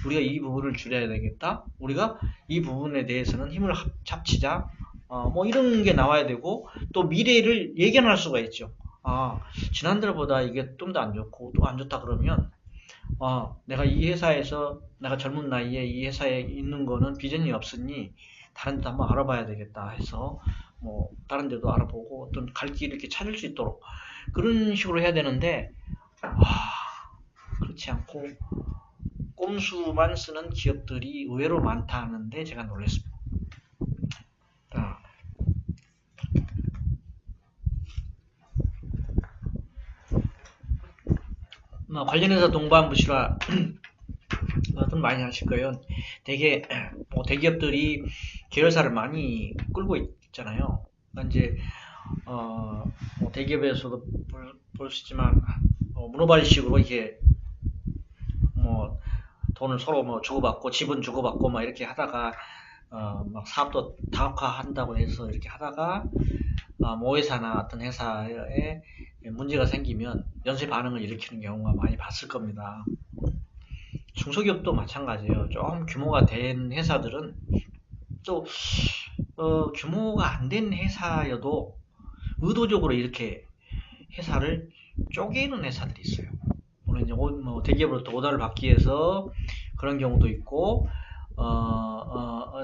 우리가 이 부분을 줄여야 되겠다. 우리가 이 부분에 대해서는 힘을 합치자. 뭐 이런 게 나와야 되고 또 미래를 예견할 수가 있죠. 지난달보다 이게 좀 더 안 좋고 또 안 좋다 그러면 내가 이 회사에서 내가 젊은 나이에 이 회사에 있는 거는 비전이 없으니 다른 데도 한번 알아봐야 되겠다 해서 뭐 다른 데도 알아보고 어떤 갈 길 이렇게 찾을 수 있도록 그런 식으로 해야 되는데 그렇지 않고 꼼수만 쓰는 기업들이 의외로 많다는데 제가 놀랐습니다. 관련해서 동반부 실화 좀 많이 하실 거예요. 되게 대기업들이 계열사를 많이 끌고 있잖아요. 그러니까 이제 대기업에서도 볼 수 있지만 문어발식으로 이렇게 뭐 돈을 서로 뭐 주고받고 지분 주고받고 막 이렇게 하다가 막 사업도 다각화한다고 해서 이렇게 하다가 모회사나 어떤 회사에 문제가 생기면 연쇄 반응을 일으키는 경우가 많이 봤을 겁니다. 중소기업도 마찬가지예요. 좀 규모가 된 회사들은 또 규모가 안 된 회사여도 의도적으로 이렇게 회사를 쪼개는 회사들이 있어요. 물론 이제 대기업으로부터 오더를 받기 위해서 그런 경우도 있고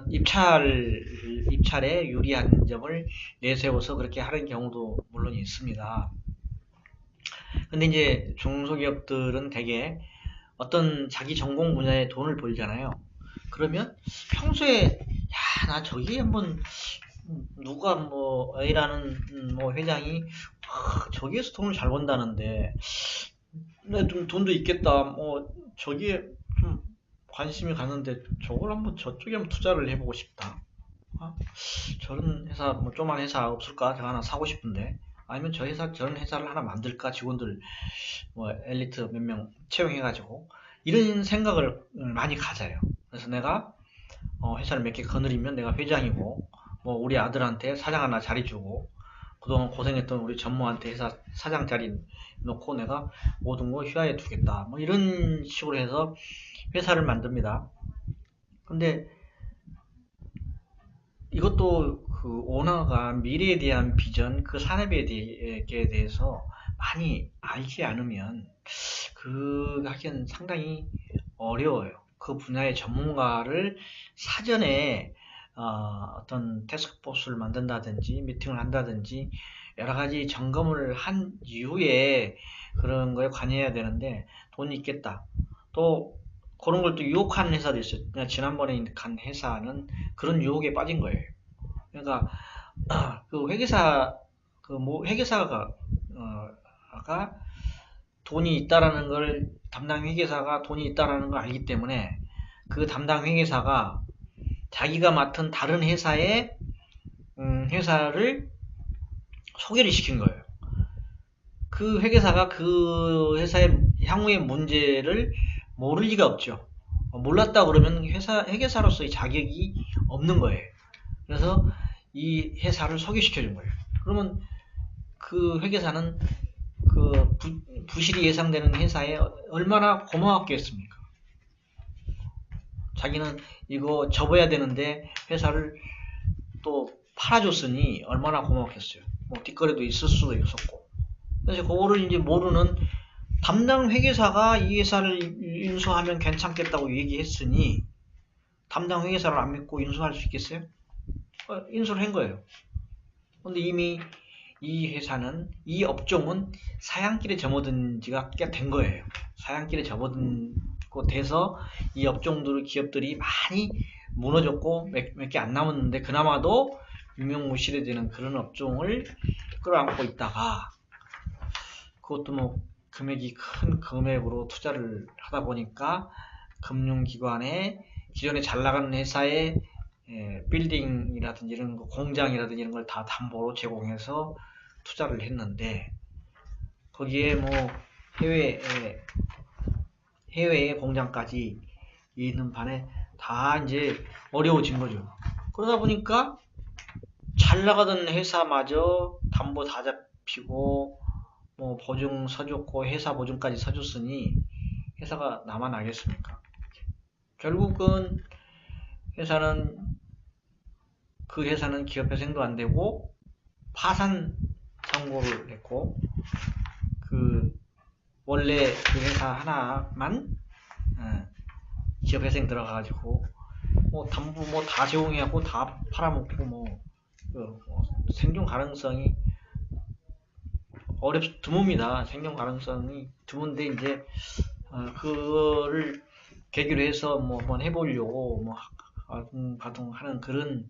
입찰에 유리한 점을 내세워서 그렇게 하는 경우도 물론 있습니다. 근데 이제 중소기업들은 되게 어떤 자기 전공 분야에 돈을 벌잖아요. 그러면 평소에 나 저기 한번 누가 뭐 A라는 뭐 회장이 저기에서 돈을 잘 번다는데 좀 돈도 있겠다. 뭐 저기에 좀 관심이 가는데 저걸 한번 저쪽에 한번 투자를 해보고 싶다. 저런 회사 뭐 조그만 회사 없을까? 제가 하나 사고 싶은데 아니면 저런 회사를 하나 만들까? 직원들 뭐 엘리트 몇 명 채용해가지고 이런 생각을 많이 가져요. 그래서 내가 회사를 몇 개 거느리면 내가 회장이고 뭐 우리 아들한테 사장 하나 자리 주고 그동안 고생했던 우리 전무한테 회사 사장 자리 놓고 내가 모든 거 휴하에 두겠다. 뭐 이런 식으로 해서 회사를 만듭니다. 근데 이것도 그 오너가 미래에 대한 비전, 그 산업에 대해서 많이 알지 않으면 그 하기엔 상당히 어려워요. 그 분야의 전문가를 사전에 어떤 태스크포스를 만든다든지 미팅을 한다든지 여러 가지 점검을 한 이후에 그런 거에 관여해야 되는데 돈이 있겠다. 또 그런 걸 또 유혹하는 회사도 있어요. 지난번에 간 회사는 그런 유혹에 빠진 거예요. 그러니까 그 회계사 회계사가 돈이 있다라는 걸 담당 회계사가 돈이 있다라는 걸 알기 때문에 그 담당 회계사가 자기가 맡은 다른 회사에 회사를 소개를 시킨 거예요. 그 회계사가 그 회사의 향후의 문제를 모를 리가 없죠. 몰랐다 그러면 회계사로서의 자격이 없는 거예요. 그래서 이 회사를 소개시켜 준 거예요. 그러면 그 회계사는 그 부실이 예상되는 회사에 얼마나 고마웠겠습니까? 자기는 이거 접어야 되는데 회사를 또 팔아줬으니 얼마나 고마웠겠어요. 뭐 뒷거래도 있을 수도 있었고. 그래서 그거를 이제 모르는 담당 회계사가 이 회사를 인수하면 괜찮겠다고 얘기했으니 담당 회계사를 안 믿고 인수할 수 있겠어요? 인수를 한 거예요. 근데 이미 이 회사는, 이 업종은 사양길에 접어든 지가 꽤 된 거예요. 사양길에 접어든 거 돼서 이 업종들, 기업들이 많이 무너졌고 몇 개 안 남았는데 그나마도 유명무실해 되는 그런 업종을 끌어안고 있다가 그것도 뭐 금액이 큰 금액으로 투자를 하다 보니까 금융기관에 기존에 잘 나가는 회사에 빌딩이라든지 이런 거, 공장이라든지 이런 걸 다 담보로 제공해서 투자를 했는데 거기에 뭐 해외의 공장까지 있는 반에 다 이제 어려워진 거죠. 그러다 보니까 잘 나가던 회사마저 담보 다 잡히고 뭐 보증 서줬고 회사 보증까지 서줬으니 회사가 나만 나겠습니까? 결국은 그 회사는 기업회생도 안 되고 파산 선고를 했고 원래 그 회사 하나만 기업회생 들어가가지고 뭐 담보 뭐 다 제공해갖고 다 팔아먹고 생존 가능성이 드뭅니다. 생존 가능성이 드문데 이제 그거를 계기로 해서 뭐 한번 해보려고 가동 하는 그런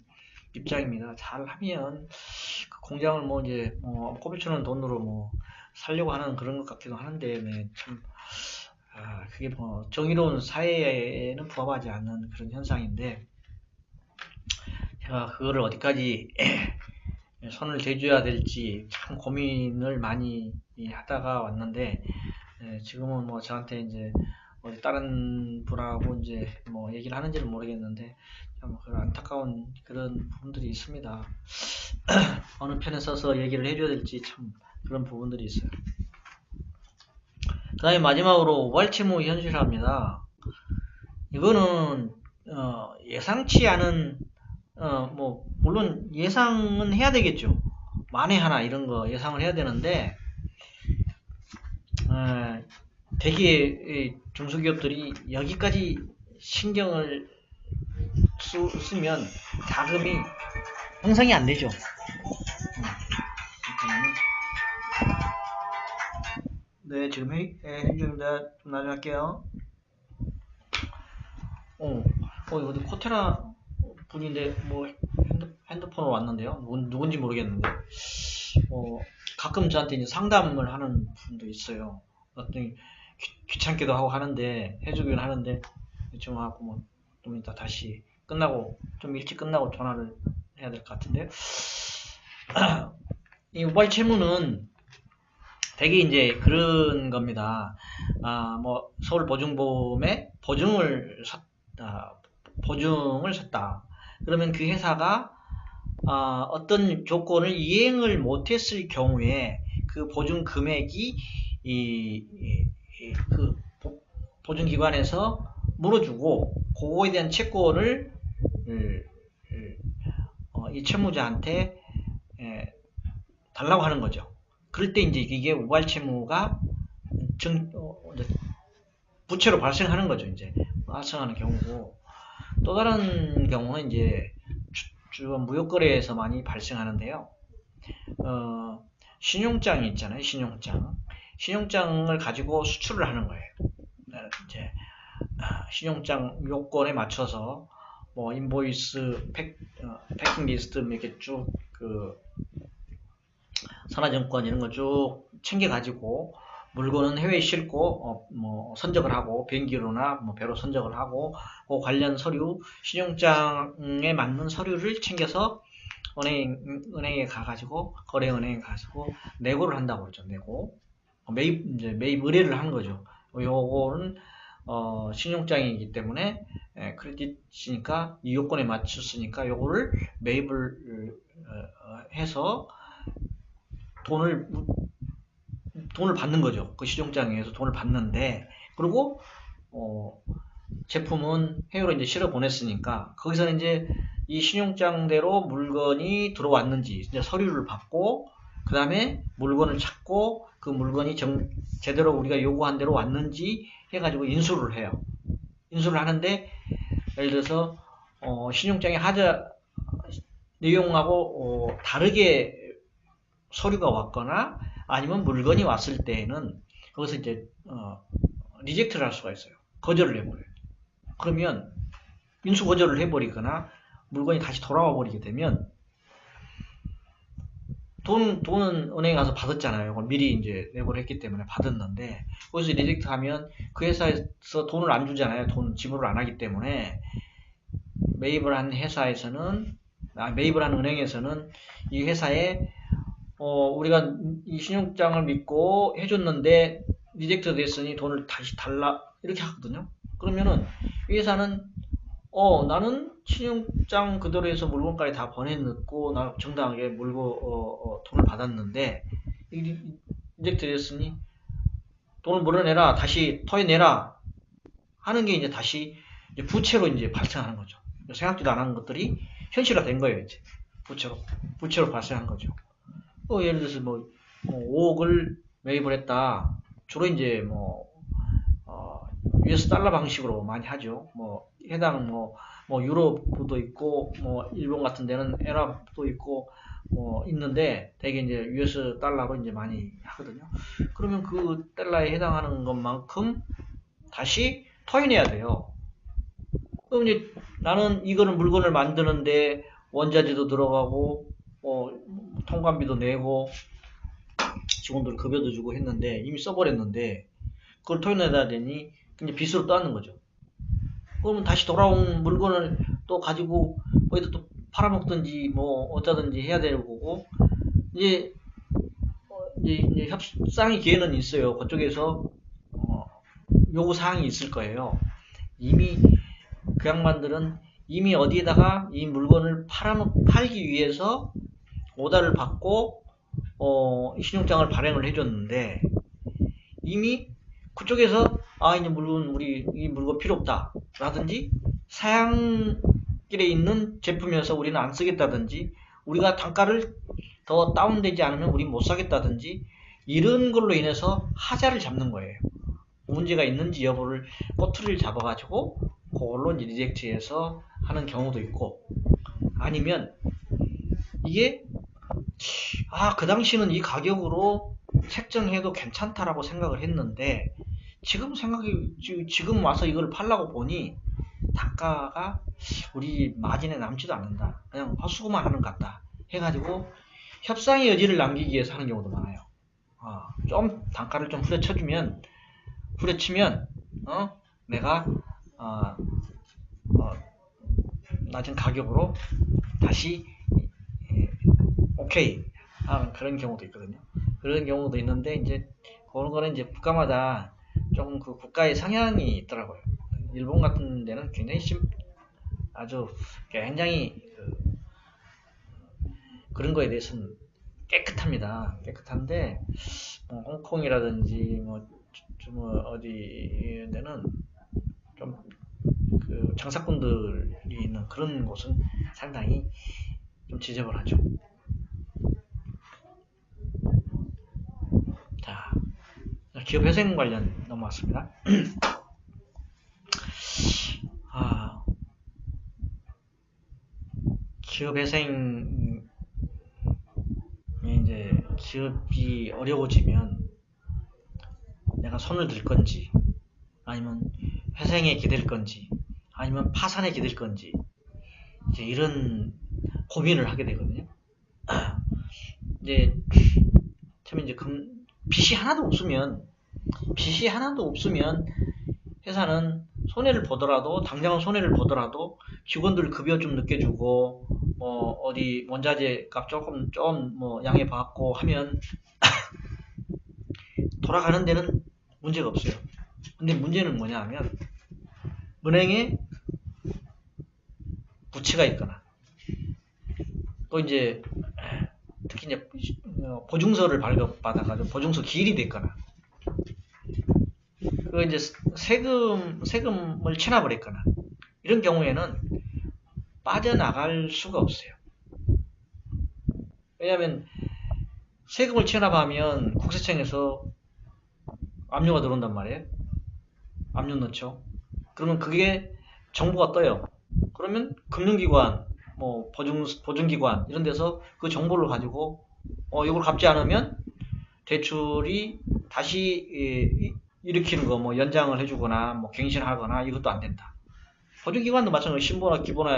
입장입니다. 잘하면 그 공장을 뭐 이제 꼬비치는 돈으로 뭐 살려고 하는 그런 것 같기도 하는데 참 그게 뭐 정의로운 사회에는 부합하지 않는 그런 현상인데 제가 그거를 어디까지 손을 대줘야 될지 참 고민을 많이 하다가 왔는데 지금은 뭐 저한테 이제 다른 분하고 이제 뭐 얘기를 하는지는 모르겠는데 참 그런 안타까운 그런 부분들이 있습니다. 어느 편에 서서 얘기를 해줘야 될지 참 그런 부분들이 있어요. 그 다음에 마지막으로 우발채무 현실화입니다. 이거는 예상치 않은 뭐 물론 예상은 해야 되겠죠. 만에 하나 이런 거 예상을 해야 되는데 대개 중소기업들이 여기까지 신경을 쓰면 자금이 형성이 안 되죠. 네, 지금 회의 중입니다. 좀 나중에 할게요. 어디 코테라 분인데 뭐 핸드폰으로 왔는데요. 누군지 모르겠는데 가끔 저한테 이제 상담을 하는 분도 있어요. 어떤 귀찮기도 하고 하는데 해주긴 하는데 좀 하고 뭐 좀 이따 다시 끝나고 좀 일찍 끝나고 전화를 해야 될 것 같은데 이 우발채무는 되게 이제 그런 겁니다. 뭐 서울보증보험에 보증을 샀다. 그러면 그 회사가 어떤 조건을 이행을 못했을 경우에 그 보증 금액이 그 보증기관에서 물어주고 그거에 대한 채권을 이 채무자한테 달라고 하는 거죠. 그럴 때 이제 이게 우발채무가 부채로 발생하는 거죠. 이제 발생하는 경우고 또 다른 경우는 이제 주로 무역거래에서 많이 발생하는데요. 신용장이 있잖아요. 신용장을 가지고 수출을 하는 거예요. 이제 신용장 요건에 맞춰서 뭐 인보이스, 패킹 리스트 이렇게 쭉 선화증권 이런 거 쭉 챙겨가지고 물건은 해외에 싣고 뭐 선적을 하고 비행기로나 뭐 배로 선적을 하고 그 관련 서류 신용장에 맞는 서류를 챙겨서 은행에 가가지고 거래은행에 가지고 내고를 한다고 그러죠. 내고 매입 의뢰를 하는 거죠. 요거는 신용장이기 때문에 크레딧이니까 이 요건에 맞췄으니까 요거를 매입을 해서 돈을 받는 거죠. 그 신용장에서 돈을 받는데 그리고 제품은 해외로 이제 실어 보냈으니까 거기서는 이제 이 신용장대로 물건이 들어왔는지 이제 서류를 받고 그 다음에 물건을 찾고 그 물건이 제대로 우리가 요구한 대로 왔는지 해가지고 인수를 해요. 인수를 하는데 예를 들어서 신용장의 하자 내용하고 다르게 서류가 왔거나 아니면 물건이 왔을 때에는 거기서 이제 리젝트를 할 수가 있어요. 거절을 해버려요. 그러면 인수 거절을 해버리거나 물건이 다시 돌아와 버리게 되면 돈은 은행에 가서 받았잖아요. 미리 이제 내고를 했기 때문에 받았는데 거기서 리젝트 하면 그 회사에서 돈을 안 주잖아요. 돈 지불을 안 하기 때문에 매입을 한 은행에서는 이 회사에 우리가 이 신용장을 믿고 해줬는데 리젝트 됐으니 돈을 다시 달라 이렇게 하거든요. 그러면은 회사는 나는 신용장 그대로 해서 물건까지 다 보내놓고 나 정당하게 돈을 받았는데 리젝트 됐으니 돈을 물어내라, 다시 토해내라 하는 게 이제 다시 이제 부채로 이제 발생하는 거죠. 생각지도 안 하는 것들이 현실화 된 거예요. 이제 부채로 발생한 거죠. 예를 들어서 5억을 매입을 했다. 주로 이제 US 달러 방식으로 많이 하죠. 해당 유럽도 있고 일본 같은 데는 엔화도 있고 있는데 대개 이제 US 달러로 이제 많이 하거든요. 그러면 그 달러에 해당하는 것만큼 다시 토해내야 돼요. 그럼 이제 나는 이거는 물건을 만드는데 원자재도 들어가고 통관비도 내고 직원들 급여도 주고 했는데 이미 써버렸는데 그걸 토해내야 되니 이제 빚으로 떠안는 거죠. 그러면 다시 돌아온 물건을 또 가지고 거기다 또 팔아먹든지 어쩌든지 해야 되는 거고 이제 협상의 기회는 있어요. 그쪽에서 요구 사항이 있을 거예요. 이미 그 양반들은 이미 어디에다가 이 물건을 팔기 위해서 오다를 받고 신용장을 발행을 해줬는데 이미 그쪽에서 이제 우리 이 물건 필요 없다 라든지 사양길에 있는 제품이어서 우리는 안 쓰겠다든지 우리가 단가를 더 다운되지 않으면 우린 못 사겠다든지 이런 걸로 인해서 하자를 잡는 거예요. 문제가 있는지 여부를 꼬투리를 잡아가지고 그걸로 이제 리젝트해서 하는 경우도 있고 아니면 이게 그 당시는 이 가격으로 책정해도 괜찮다라고 생각을 했는데 지금 와서 이걸 팔라고 보니 단가가 우리 마진에 남지도 않는다. 그냥 헛수고만 하는 것 같다. 해가지고 협상의 여지를 남기기 위해서 하는 경우도 많아요. 좀 단가를 좀 후려치면 내가 낮은 가격으로 다시 오케이 하는 그런 경우도 있거든요. 그런 경우도 있는데 이제 그런 거는 이제 국가마다 조금 그 국가의 성향이 있더라고요. 일본 같은 데는 아주 굉장히 그런 거에 대해서는 깨끗합니다. 깨끗한데 홍콩이라든지 어디 데는 좀 그 장사꾼들이 있는 그런 곳은 상당히 좀 지저분하죠. 자, 기업회생 관련 넘어왔습니다. 기업회생이 이제 기업이 어려워지면 내가 손을 들 건지 아니면 회생에 기댈 건지 아니면 파산에 기댈 건지 이제 이런 고민을 하게 되거든요. 이제 빚이 하나도 없으면 회사는 당장은 손해를 보더라도 직원들 급여 좀 늦게 주고 어디 원자재 값 좀 양해 받고 하면 돌아가는 데는 문제가 없어요. 근데 문제는 뭐냐 하면 은행에 부채가 있거나 또 이제 특히 이제 보증서를 발급받아가지고 보증서 기일이 됐거나 그 이제 세금을 체납을 했거나 이런 경우에는 빠져나갈 수가 없어요. 왜냐하면 세금을 체납하면 국세청에서 압류가 들어온단 말이에요. 압류 넣죠. 그러면 그게 정보가 떠요. 그러면 금융기관, 보증기관 이런 데서 그 정보를 가지고 이걸 갚지 않으면 대출이 다시 일으키는 거 연장을 해주거나 갱신하거나 이것도 안 된다. 보증기관도 마찬가지로 신보나 기보나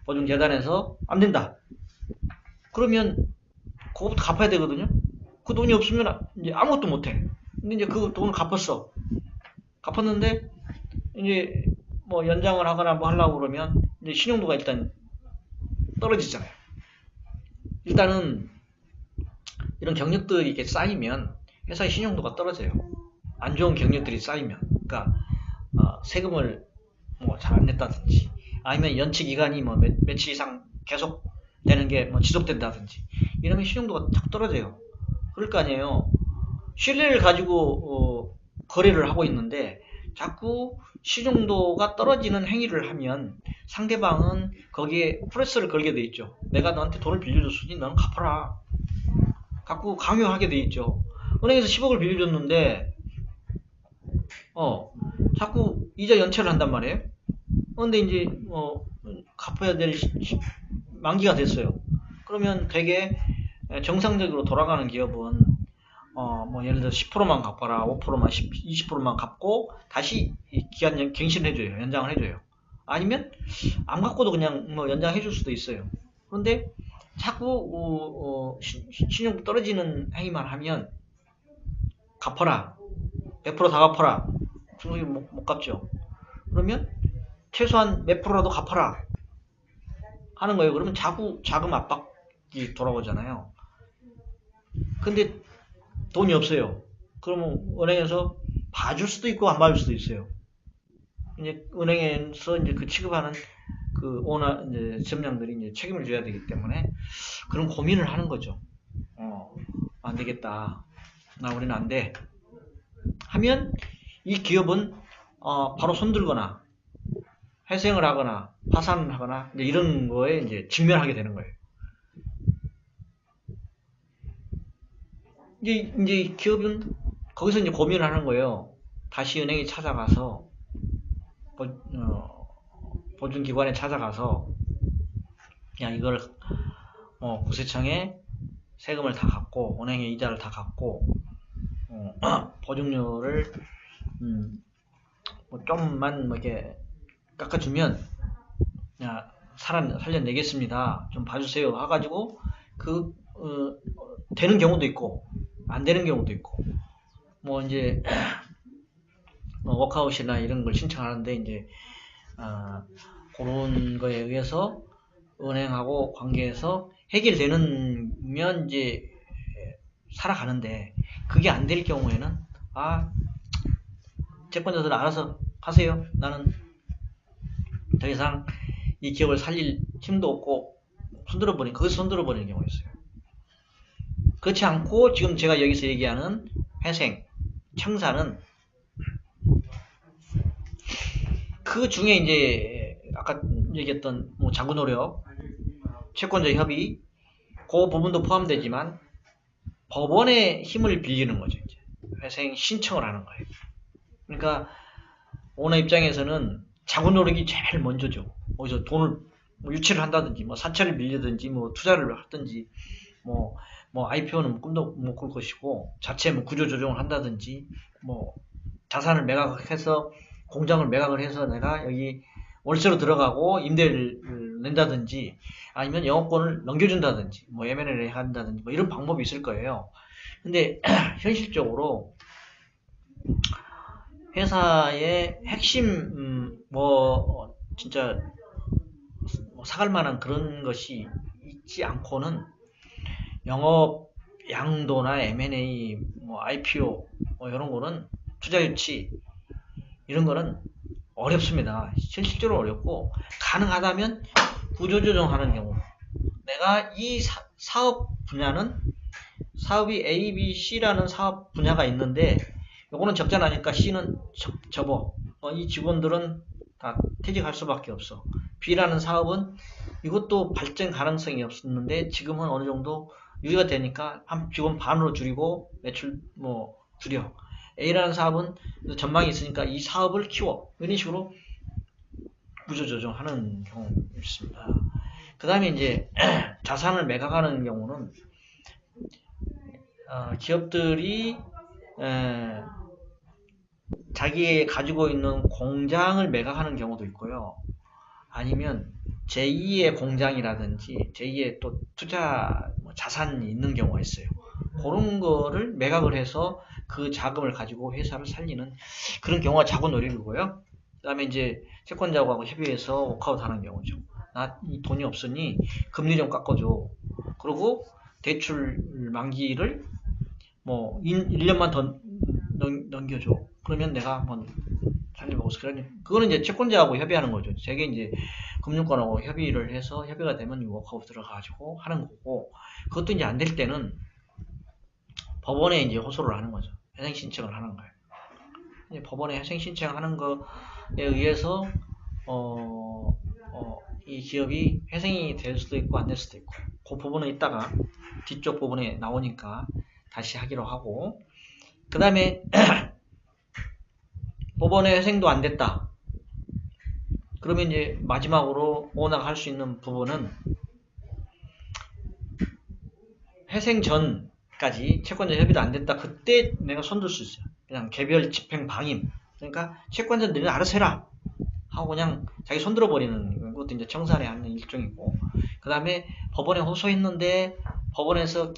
보증재단에서 안 된다. 그러면 그것부터 갚아야 되거든요. 그 돈이 없으면 이제 아무것도 못해. 근데 이제 그 돈을 갚았는데 이제 연장을 하거나 하려고 그러면 이제 신용도가 일단 떨어지잖아요. 일단은 이런 경력들이 이렇게 쌓이면 회사의 신용도가 떨어져요. 안 좋은 경력들이 쌓이면. 그러니까 세금을 뭐 잘 안 냈다든지, 아니면 연체 기간이 뭐 며칠 이상 계속 되는 게 뭐 지속된다든지, 이러면 신용도가 자꾸 떨어져요. 그럴 거 아니에요. 신뢰를 가지고 거래를 하고 있는데 자꾸 신용도가 떨어지는 행위를 하면 상대방은 거기에 프레스를 걸게 돼 있죠. 내가 너한테 돈을 빌려줬으니 너는 갚아라. 갖고 강요하게 돼 있죠. 은행에서 10억을 빌려줬는데 자꾸 이자 연체를 한단 말이에요. 근데 이제 갚아야 될 만기가 됐어요. 그러면 되게 정상적으로 돌아가는 기업은 뭐 예를 들어 10%만 갚아라, 5%만 20%만 갚고 다시 기한 갱신을 해줘요. 연장을 해줘요. 아니면 안 갚고도 그냥 뭐 연장해줄 수도 있어요. 그런데 자꾸 신용 떨어지는 행위만 하면 갚아라, 100% 다 갚아라. 못 갚죠. 그러면 최소한 몇 프로라도 갚아라 하는 거예요. 그러면 자꾸 자금 압박이 돌아오잖아요. 근데 돈이 없어요. 그러면 은행에서 봐줄 수도 있고 안 봐줄 수도 있어요. 이제 은행에서 이제 그 취급하는 그 오너 이제 점장들이 이제 책임을 져야 되기 때문에 그런 고민을 하는 거죠. 안 되겠다. 우리는 안 돼. 하면 이 기업은 바로 손들거나 회생을 하거나 파산을 하거나 이제 이런 거에 이제 직면하게 되는 거예요. 이제 기업은 거기서 이제 고민을 하는 거예요. 다시 은행에 찾아가서 보증기관에 찾아가서 야 이걸 국세청에 세금을 다 갚고 은행에 이자를 다 갚고 보증료를 뭐 좀만 뭐 이렇게 깎아주면 야 살려내겠습니다. 좀 봐주세요. 해가지고 되는 경우도 있고 안 되는 경우도 있고 뭐 이제 워크아웃이나 이런 걸 신청하는데 이제 그런 거에 의해서 은행하고 관계에서 해결되면 이제 살아가는데 그게 안 될 경우에는 채권자들 알아서 하세요. 나는 더 이상 이 기업을 살릴 힘도 없고 거기서 손들어버리는 경우가 있어요. 그렇지 않고 지금 제가 여기서 얘기하는 회생, 청산은 그 중에 이제 아까 얘기했던 뭐 자구노력, 채권자 협의 그 부분도 포함되지만 법원의 힘을 빌리는 거죠. 이제 회생 신청을 하는 거예요. 그러니까 오너 입장에서는 자구노력이 제일 먼저죠. 어디서 돈을 뭐 유치를 한다든지 뭐 사채를 빌리든지 뭐 투자를 하든지 뭐 IPO는 꿈도 못 꿀 것이고 자체 뭐 구조조정을 한다든지 뭐 자산을 매각해서 공장을 매각을 해서 내가 여기 월세로 들어가고 임대를 낸다든지 아니면 영업권을 넘겨준다든지 뭐 M&A를 한다든지 뭐 이런 방법이 있을 거예요. 근데 현실적으로 회사의 핵심 진짜 사갈 만한 그런 것이 있지 않고는 영업 양도나 M&A, 뭐 IPO 이런 거는 투자 유치 이런 거는 어렵습니다. 실질적으로 어렵고 가능하다면 구조조정하는 경우 내가 이 사업 분야는 사업이 A, B, C라는 사업 분야가 있는데 요거는 적자나니까 C는 접어. 이 직원들은 다 퇴직할 수밖에 없어. B라는 사업은 이것도 발전 가능성이 없었는데 지금은 어느 정도 유지가 되니까 한 직원 반으로 줄이고 매출 줄여. A라는 사업은 전망이 있으니까 이 사업을 키워. 이런 식으로 구조조정하는 경우가 있습니다. 그 다음에 이제 자산을 매각하는 경우는 기업들이 자기 가지고 있는 공장을 매각하는 경우도 있고요. 아니면 제2의 공장이라든지 제2의 또 투자 자산이 있는 경우가 있어요. 그런 거를 매각을 해서 그 자금을 가지고 회사를 살리는 그런 경우가 자구노력이고요. 그 다음에 이제 채권자하고 협의해서 워크아웃 하는 경우죠. 나 이 돈이 없으니 금리 좀 깎아줘. 그리고 대출 만기를 뭐 1년만 더 넘겨줘. 그러면 내가 한번 살려보고서 그거는 이제 채권자하고 협의하는 거죠. 되게 이제 금융권하고 협의를 해서 협의가 되면 워크아웃 들어가지고 하는 거고, 그것도 이제 안 될 때는 법원에 이제 호소를 하는 거죠. 회생 신청을 하는 거예요. 이제 법원에 회생 신청하는 거에 의해서 이 기업이 회생이 될 수도 있고 안 될 수도 있고, 그 부분은 이따가 뒤쪽 부분에 나오니까 다시 하기로 하고, 그 다음에 법원에 회생도 안 됐다. 그러면 이제 마지막으로 오너가 할 수 있는 부분은 회생 전까지 채권자 협의도 안 됐다. 그때 내가 손들 수 있어요. 그냥 개별 집행 방임. 그러니까 채권자들이 알아서 해라 하고 그냥 자기 손들어 버리는 것도 이제 청산에 하는 일종이고, 그 다음에 법원에 호소했는데 법원에서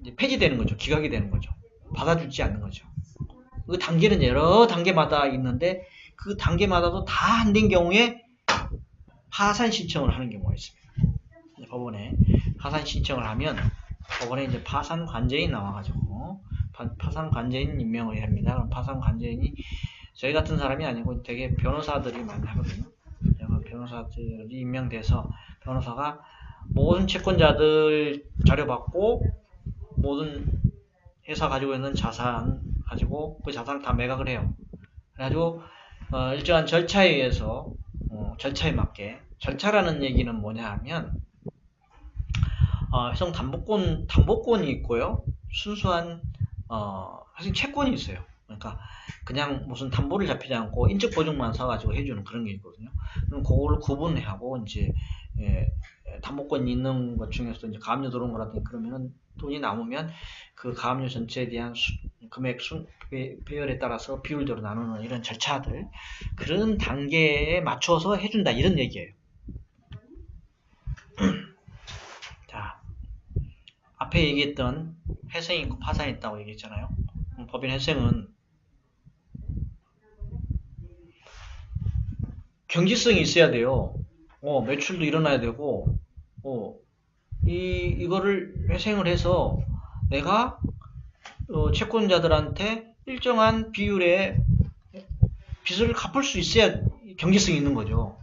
이제 폐지되는 거죠. 기각이 되는 거죠. 받아주지 않는 거죠. 그 단계는 여러 단계마다 있는데 그 단계마다도 다 안 된 경우에 파산 신청을 하는 경우가 있습니다. 법원에 파산 신청을 하면 법원에 이제 파산 관제인 나와가지고 파산 관제인 임명을 해야 합니다. 그럼 파산 관제인이 저희 같은 사람이 아니고 되게 변호사들이 많이 하거든요. 변호사들이 임명돼서 변호사가 모든 채권자들 자료 받고 모든 회사 가지고 있는 자산 가지고 그 자산을 다 매각을 해요. 그래가지고 일정한 절차에 의해서 절차에 맞게, 절차라는 얘기는 뭐냐 하면 회생 담보권이 있고요. 순수한 회생 채권이 있어요. 그러니까 그냥 무슨 담보를 잡히지 않고 인적 보증만 사가지고 해주는 그런 게 있거든요. 그럼 그거를 구분하고 이제 담보권이 있는 것 중에서도 이제 가압류 들어온 거라든지 그러면은 돈이 남으면 그 가압류 전체에 대한 금액 배열에 따라서 비율대로 나누는 이런 절차들, 그런 단계에 맞춰서 해준다 이런 얘기예요. 자, 앞에 얘기했던 회생이 있고 파산이 있다고 얘기했잖아요. 법인 회생은 경지성이 있어야 돼요. 매출도 일어나야 되고, 이거를 회생을 해서 내가 채권자들한테 일정한 비율의 빚을 갚을 수 있어야 경제성이 있는 거죠.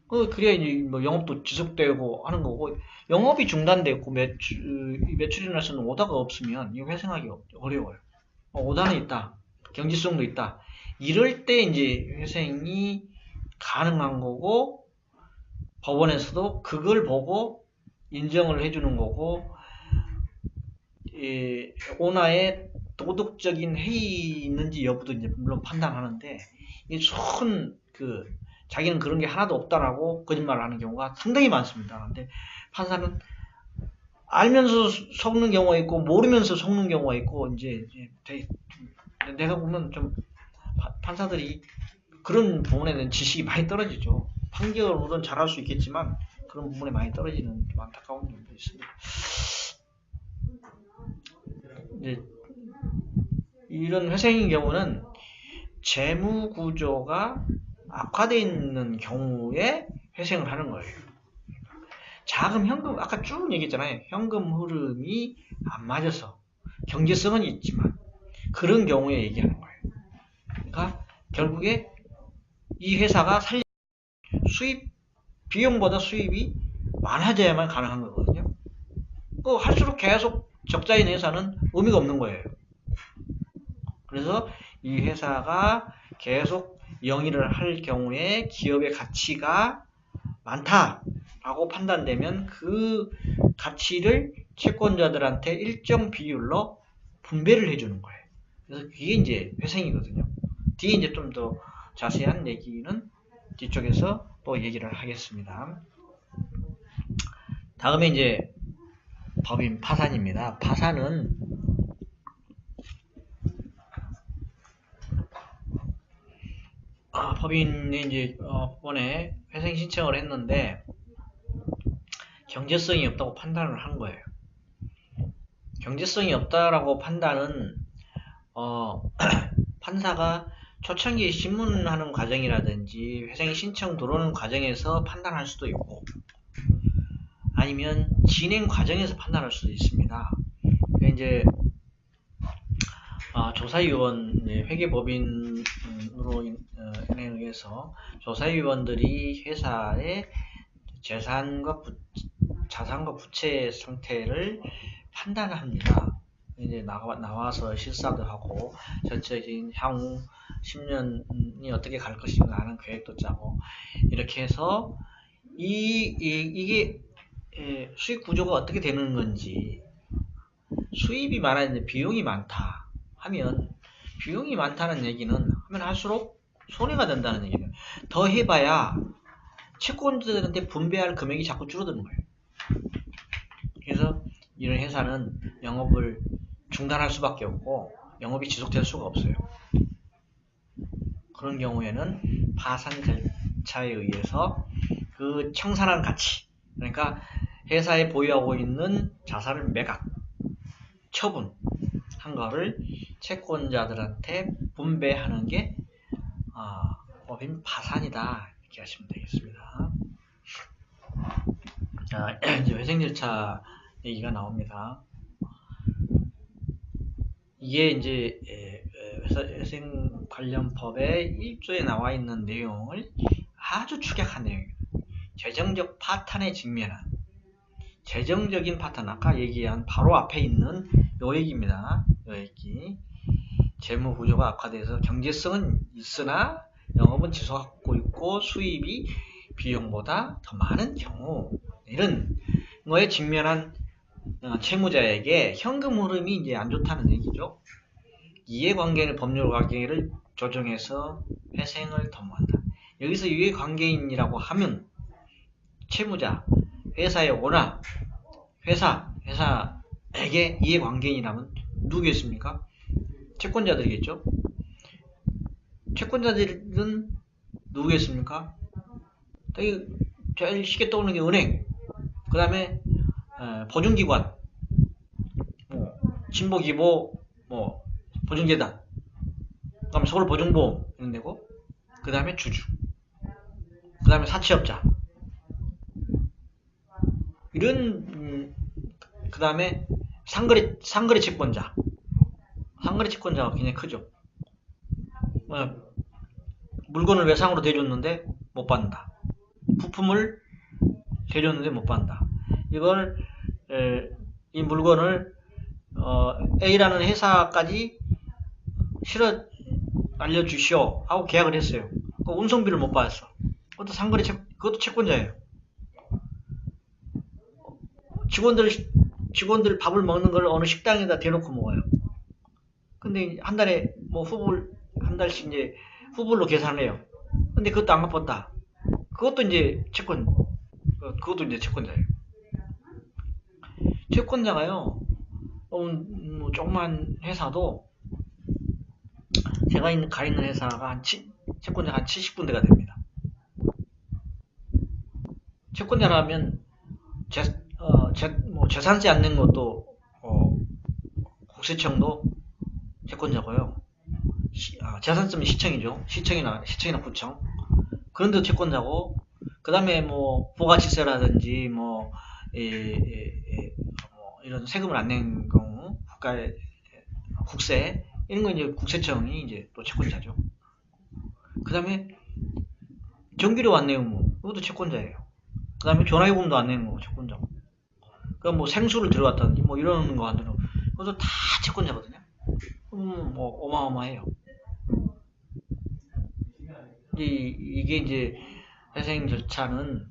그래야 이제 뭐 영업도 지속되고 하는 거고, 영업이 중단되고 매출이 날 수는 오다가 없으면 이거 회생하기 어려워요. 오다는 있다, 경제성도 있다. 이럴 때 이제 회생이 가능한 거고, 법원에서도 그걸 보고 인정을 해주는 거고, 오나의 도덕적인 해이 있는지 여부도 이제 물론 판단하는데, 이 자기는 그런 게 하나도 없다라고 거짓말을 하는 경우가 상당히 많습니다. 근데 판사는 알면서 속는 경우가 있고 모르면서 속는 경우가 있고, 이제 내가 보면 좀 판사들이 그런 부분에 대한 지식이 많이 떨어지죠. 판결은 잘할 수 있겠지만 그런 부분에 많이 떨어지는 좀 안타까운 점도 있습니다. 이제 이런 회생인 경우는 재무 구조가 악화되어 있는 경우에 회생을 하는 거예요. 자금, 현금, 아까 쭉 얘기했잖아요. 현금 흐름이 안 맞아서 경제성은 있지만 그런 경우에 얘기하는 거예요. 그러니까 결국에 이 회사가 비용보다 수입이 많아져야만 가능한 거거든요. 할수록 계속 적자인 회사는 의미가 없는 거예요. 그래서 이 회사가 계속 영위를 할 경우에 기업의 가치가 많다라고 판단되면 그 가치를 채권자들한테 일정 비율로 분배를 해주는 거예요. 그래서 그게 이제 회생이거든요. 뒤에 이제 좀 더 자세한 얘기는 뒤쪽에서 또 얘기를 하겠습니다. 다음에 이제 법인 파산입니다. 파산은 법인이 이제 법원에 회생 신청을 했는데 경제성이 없다고 판단을 한 거예요. 경제성이 없다라고 판단은 판사가 초창기 신문하는 과정이라든지 회생 신청 들어오는 과정에서 판단할 수도 있고, 아니면 진행 과정에서 판단할 수도 있습니다. 이제 조사위원, 회계법인으로 의해서 조사위원들이 회사의 자산과 부채 상태를 판단합니다. 이제 나와서 실사도 하고 전체적인 향후 10년이 어떻게 갈 것인가 하는 계획도 짜고 이렇게 해서 이게 수익 구조가 어떻게 되는 건지, 수입이 많아지는데 비용이 많다 하면, 비용이 많다는 얘기는 하면 할수록 손해가 된다는 얘기예요. 더 해봐야 채권자들한테 분배할 금액이 자꾸 줄어드는 거예요. 그래서 이런 회사는 영업을 중단할 수밖에 없고 영업이 지속될 수가 없어요. 그런 경우에는 파산 절차에 의해서 그 청산한 가치, 그러니까 회사에 보유하고 있는 자산을 매각, 처분한 거를 채권자들한테 분배하는 게 법인 파산이다, 이렇게 하시면 되겠습니다. 자, 이제 회생 절차 얘기가 나옵니다. 이게 이제 회생 관련 법의 1조에 나와 있는 내용을 아주 축약한 내용입니다. 재정적 파탄에 직면한, 재정적인 파탄, 아까 얘기한 바로 앞에 있는 요 얘기입니다. 요 얘기. 재무 구조가 악화돼서 경제성은 있으나 영업은 지속하고 있고 수입이 비용보다 더 많은 경우, 이런 거에 직면한 채무자에게 현금 흐름이 이제 안 좋다는 얘기죠. 이해관계는 법률 관계를 조정해서 회생을 도모한다. 여기서 이해관계인이라고 하면 채무자, 회사의 오너, 회사에게 이해관계인이라면 누구겠습니까? 채권자들이겠죠. 채권자들은 누구겠습니까? 제일 쉽게 떠오르는 게 은행, 그 다음에 보증기관, 진보기보, 보증재단, 그 다음에 서울보증보험 이런 데고, 그 다음에 주주, 그 다음에 사채업자, 이런 그 다음에 상거래 채권자. 상거래 채권자가 굉장히 크죠. 물건을 외상으로 대줬는데 못 받는다. 부품을 대줬는데 못 받는다. 이 물건을 A라는 회사까지 실어 알려주시오 하고 계약을 했어요. 운송비를 못 받았어. 그것도 채권자예요. 직원들 밥을 먹는 걸 어느 식당에다 대놓고 먹어요. 근데 한 달에 한 달씩 이제 후불로 계산을 해요. 근데 그것도 안 갚았다. 그것도 이제 채권자예요. 채권자가요, 조그만 회사도, 제가 가 있는 회사가 채권자가 한 70군데가 됩니다. 채권자라면 재산세 안 낸 것도 국세청도 채권자고요. 재산세는 시청이죠. 시청이나 구청. 그런데도 채권자고, 그 다음에 부가치세라든지 이런 세금을 안 낸 경우, 국세 이런 건 이제 국세청이 이제 또 채권자죠. 그 다음에 전기료 안 내는 거, 이것도 채권자예요. 그 다음에 전화요금도 안 내는 거 채권자고. 그럼 생수를 들어갔다든지 이런 거 안 들어, 그것도 다 채권자거든요. 어마어마해요. 이게 이제 회생 절차는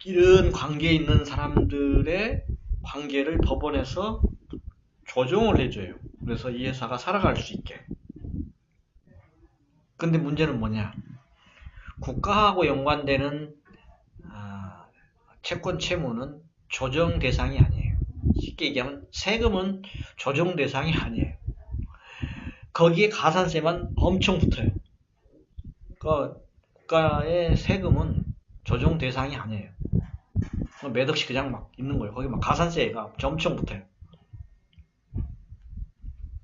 이런 관계에 있는 사람들의 관계를 법원에서 조정을 해줘요. 그래서 이 회사가 살아갈 수 있게. 근데 문제는 뭐냐? 국가하고 연관되는 채권 채무는 조정 대상이 아니에요. 쉽게 얘기하면 세금은 조정 대상이 아니에요. 거기에 가산세만 엄청 붙어요. 그러니까 국가의 세금은 조정 대상이 아니에요. 몇 억씩 그냥 막 있는 거예요. 거기 막 가산세가 엄청 붙어요.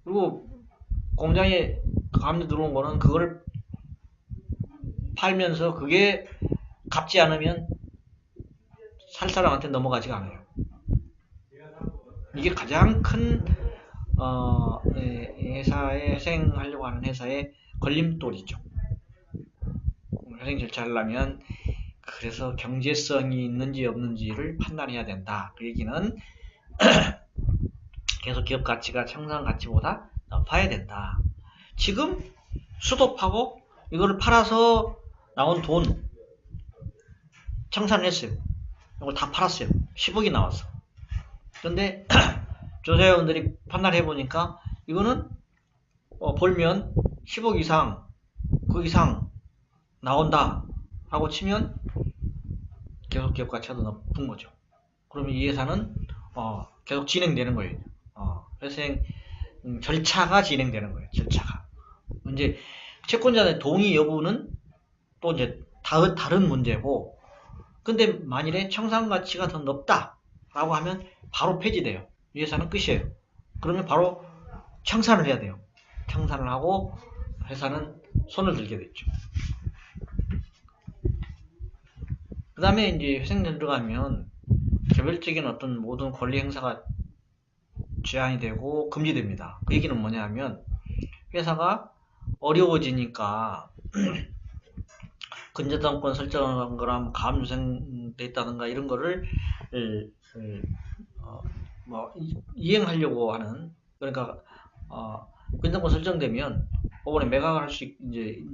그리고 공장에 감리 들어온 거는 그걸 팔면서 그게 갚지 않으면 살 사람한테 넘어가지가 않아요. 이게 가장 큰 회사에 회생하려고 하는 회사의 걸림돌이죠. 회생 절차를 하려면 그래서 경제성이 있는지 없는지를 판단해야 된다. 그 얘기는 계속 기업 가치가 청산 가치보다 높아야 된다. 지금 수도파고 이거를 팔아서 나온 돈 청산을 했어요. 이걸 다 팔았어요. 10억이 나왔어. 그런데 조사위원들이 판단해 보니까 이거는 벌면 10억 이상 그 이상 나온다 하고 치면 계속 기업 가치가 더 높은 거죠. 그러면 이 회사는 계속 진행되는 거예요. 회생 절차가 진행되는 거예요. 절차가. 이제 채권자의 동의 여부는 또 이제 다른 문제고, 근데 만일에 청산 가치가 더 높다라고 하면 바로 폐지돼요. 이 회사는 끝이에요. 그러면 바로 청산을 해야 돼요. 청산을 하고 회사는 손을 들게 됐죠. 그 다음에 이제 회생전 들어가면 개별적인 어떤 모든 권리 행사가 제한이 되고 금지됩니다. 그 얘기는 뭐냐 하면 회사가 어려워지니까 근저당권 설정한 거랑 감유생돼 있다든가 이런 거를 이행하려고 하는, 그러니까 근저당권 설정되면 법원에 매각을 할 수 이제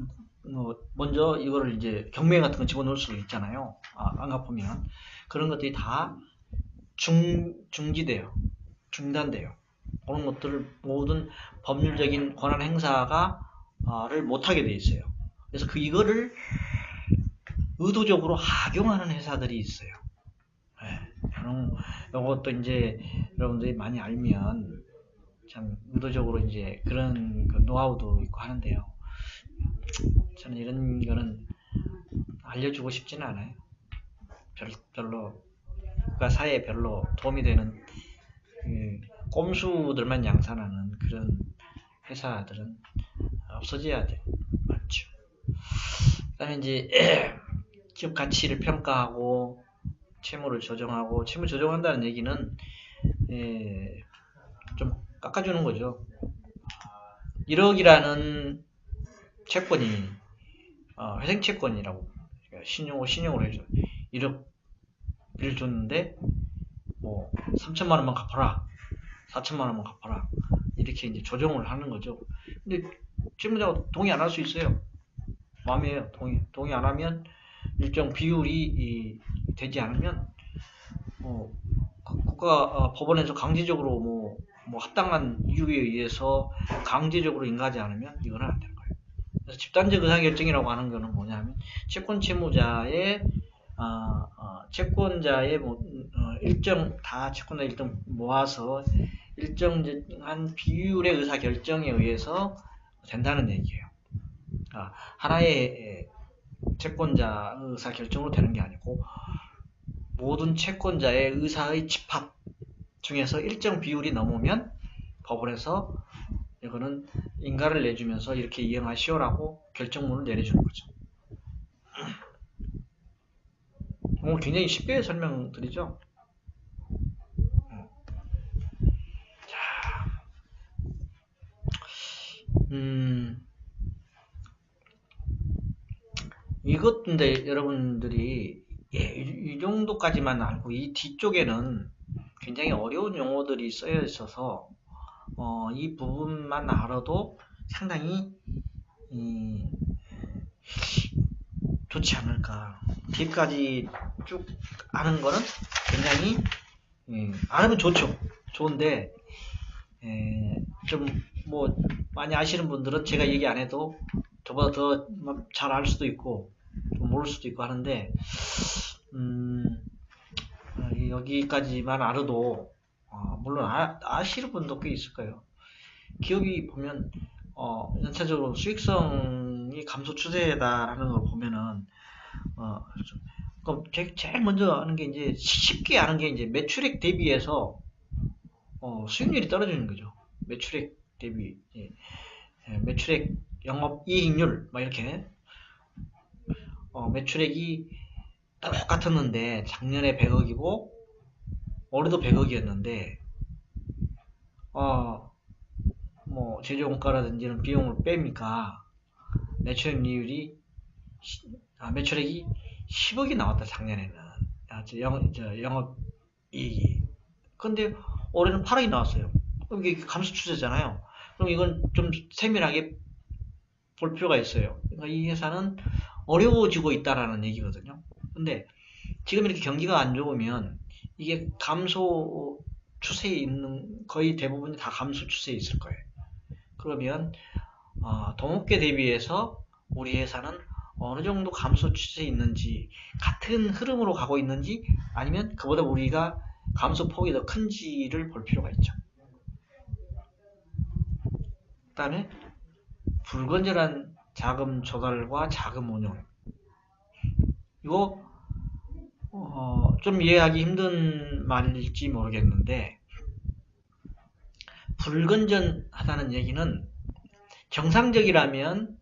먼저 이거를 이제 경매 같은 거 집어넣을 수도 있잖아요. 안 갚으면 그런 것들이 다 중지돼요. 중단돼요. 그런 것들을 모든 법률적인 권한 행사를 못하게 돼 있어요. 그래서 이거를 의도적으로 악용하는 회사들이 있어요. 이것도 이제 여러분들이 많이 알면 참 의도적으로 이제 그런 노하우도 있고 하는데요. 저는 이런 거는 알려주고 싶지는 않아요. 별로 국가 사회에 별로 도움이 되는 꼼수들만 양산하는 그런 회사들은 없어져야 돼. 맞죠. 그 다음에 이제 기업 가치를 평가하고 채무를 조정하고, 채무 조정한다는 얘기는 좀 깎아주는 거죠. 1억이라는 채권이 회생 채권이라고 신용을 해줘. 1억을 줬는데 뭐 3천만 원만 갚아라, 4천만 원만 갚아라, 이렇게 이제 조정을 하는 거죠. 근데 채무자가 동의 안 할 수 있어요. 마음이에요. 동의 안 하면 일정 비율이 되지 않으면 국가 법원에서 강제적으로 뭐 합당한 이유에 의해서 강제적으로 인가하지 않으면 이거는 안 되는 거예요. 그래서 집단적 의사결정이라고 하는 거는 뭐냐면 채권 채무자의 채권자의 일정 다 채권자 일정 모아서 일정한 비율의 의사결정에 의해서 된다는 얘기예요. 하나의 채권자 의사결정으로 되는 게 아니고 모든 채권자의 의사의 집합 중에서 일정 비율이 넘으면 법원에서 이거는 인가를 내주면서 이렇게 이행하시오라고 결정문을 내려주는 거죠. 오늘 굉장히 쉽게 설명드리죠. 자, 이것인데 여러분들이 이 정도까지만 알고 이 뒤쪽에는 굉장히 어려운 용어들이 쓰여 있어서 이 부분만 알아도 상당히 좋지 않을까. 뒤까지 쭉 아는 거는 굉장히 알면 좋죠. 좋은데 좀 뭐 많이 아시는 분들은 제가 얘기 안 해도 저보다 더 잘 알 수도 있고 좀 모를 수도 있고 하는데 여기까지만 알아도 물론 아시는 분도 꽤 있을 거예요. 기업이 보면 연차적으로 수익성이 감소 추세다라는 걸 보면은 그럼 제일 먼저 아는 게 이제 쉽게 아는 게 이제 매출액 대비해서 수익률이 떨어지는 거죠. 매출액 대비 매출액 영업이익률 막 이렇게 매출액이 똑같았는데 작년에 100억이고 올해도 100억이었는데 뭐 제조원가라든지 이런 비용을 빼니까 매출이익이 10억이 나왔다 작년에는. 영업이익이. 근데 올해는 8억이 나왔어요. 그럼 이게 감소 추세잖아요. 그럼 이건 좀 세밀하게 볼 필요가 있어요. 그러니까 이 회사는 어려워지고 있다라는 얘기거든요. 근데 지금 이렇게 경기가 안 좋으면 이게 감소 추세에 있는, 거의 대부분이 다 감소 추세에 있을 거예요. 그러면 동업계 대비해서 우리 회사는 어느 정도 감소 추세에 있는지, 같은 흐름으로 가고 있는지, 아니면 그보다 우리가 감소 폭이 더 큰지를 볼 필요가 있죠. 그 다음에 불건전한 자금 조달과 자금 운용. 이거 좀 이해하기 힘든 말일지 모르겠는데, 불건전하다는 얘기는 정상적이라면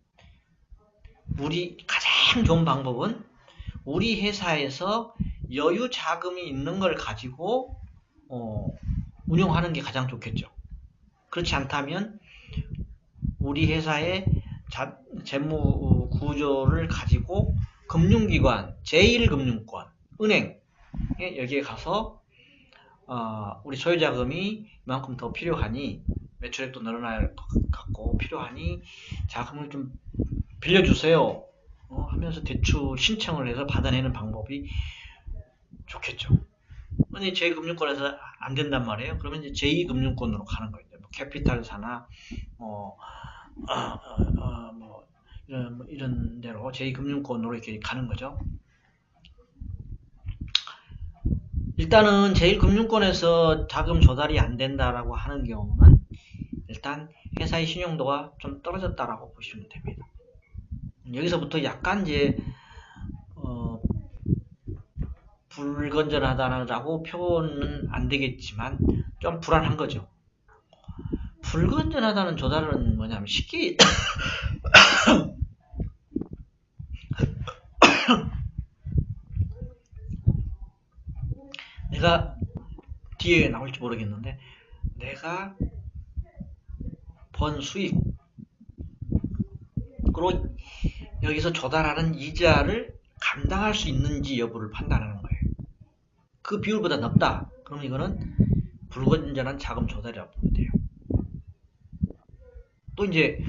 우리 가장 좋은 방법은 우리 회사에서 여유 자금이 있는 걸 가지고 운용하는 게 가장 좋겠죠. 그렇지 않다면 우리 회사의 재무 구조를 가지고 금융기관, 제1금융권, 은행 여기에 가서 우리 소유자금이 이만큼 더 필요하니, 매출액도 늘어날 것 같고 필요하니 자금을 좀 빌려주세요 하면서 대출 신청을 해서 받아내는 방법이 좋겠죠. 근데 제1금융권에서 안 된단 말이에요. 그러면 이제 제2금융권으로 가는 거예요. 뭐 캐피탈사나 뭐 이런 데로 제2금융권으로 이렇게 가는 거죠. 일단은 제1금융권에서 자금 조달이 안 된다라고 하는 경우는 일단 회사의 신용도가 좀 떨어졌다라고 보시면 됩니다. 여기서부터 약간 이제 불건전하다라고 표현은 안 되겠지만 좀 불안한 거죠. 불건전하다는 조달은 뭐냐면 쉽게 내가 뒤에 나올지 모르겠는데, 내가 번 수익으로 여기서 조달하는 이자를 감당할 수 있는지 여부를 판단하는 거예요. 그 비율보다 높다. 그럼 이거는 불건전한 자금 조달이라고 보면 돼요. 또 이제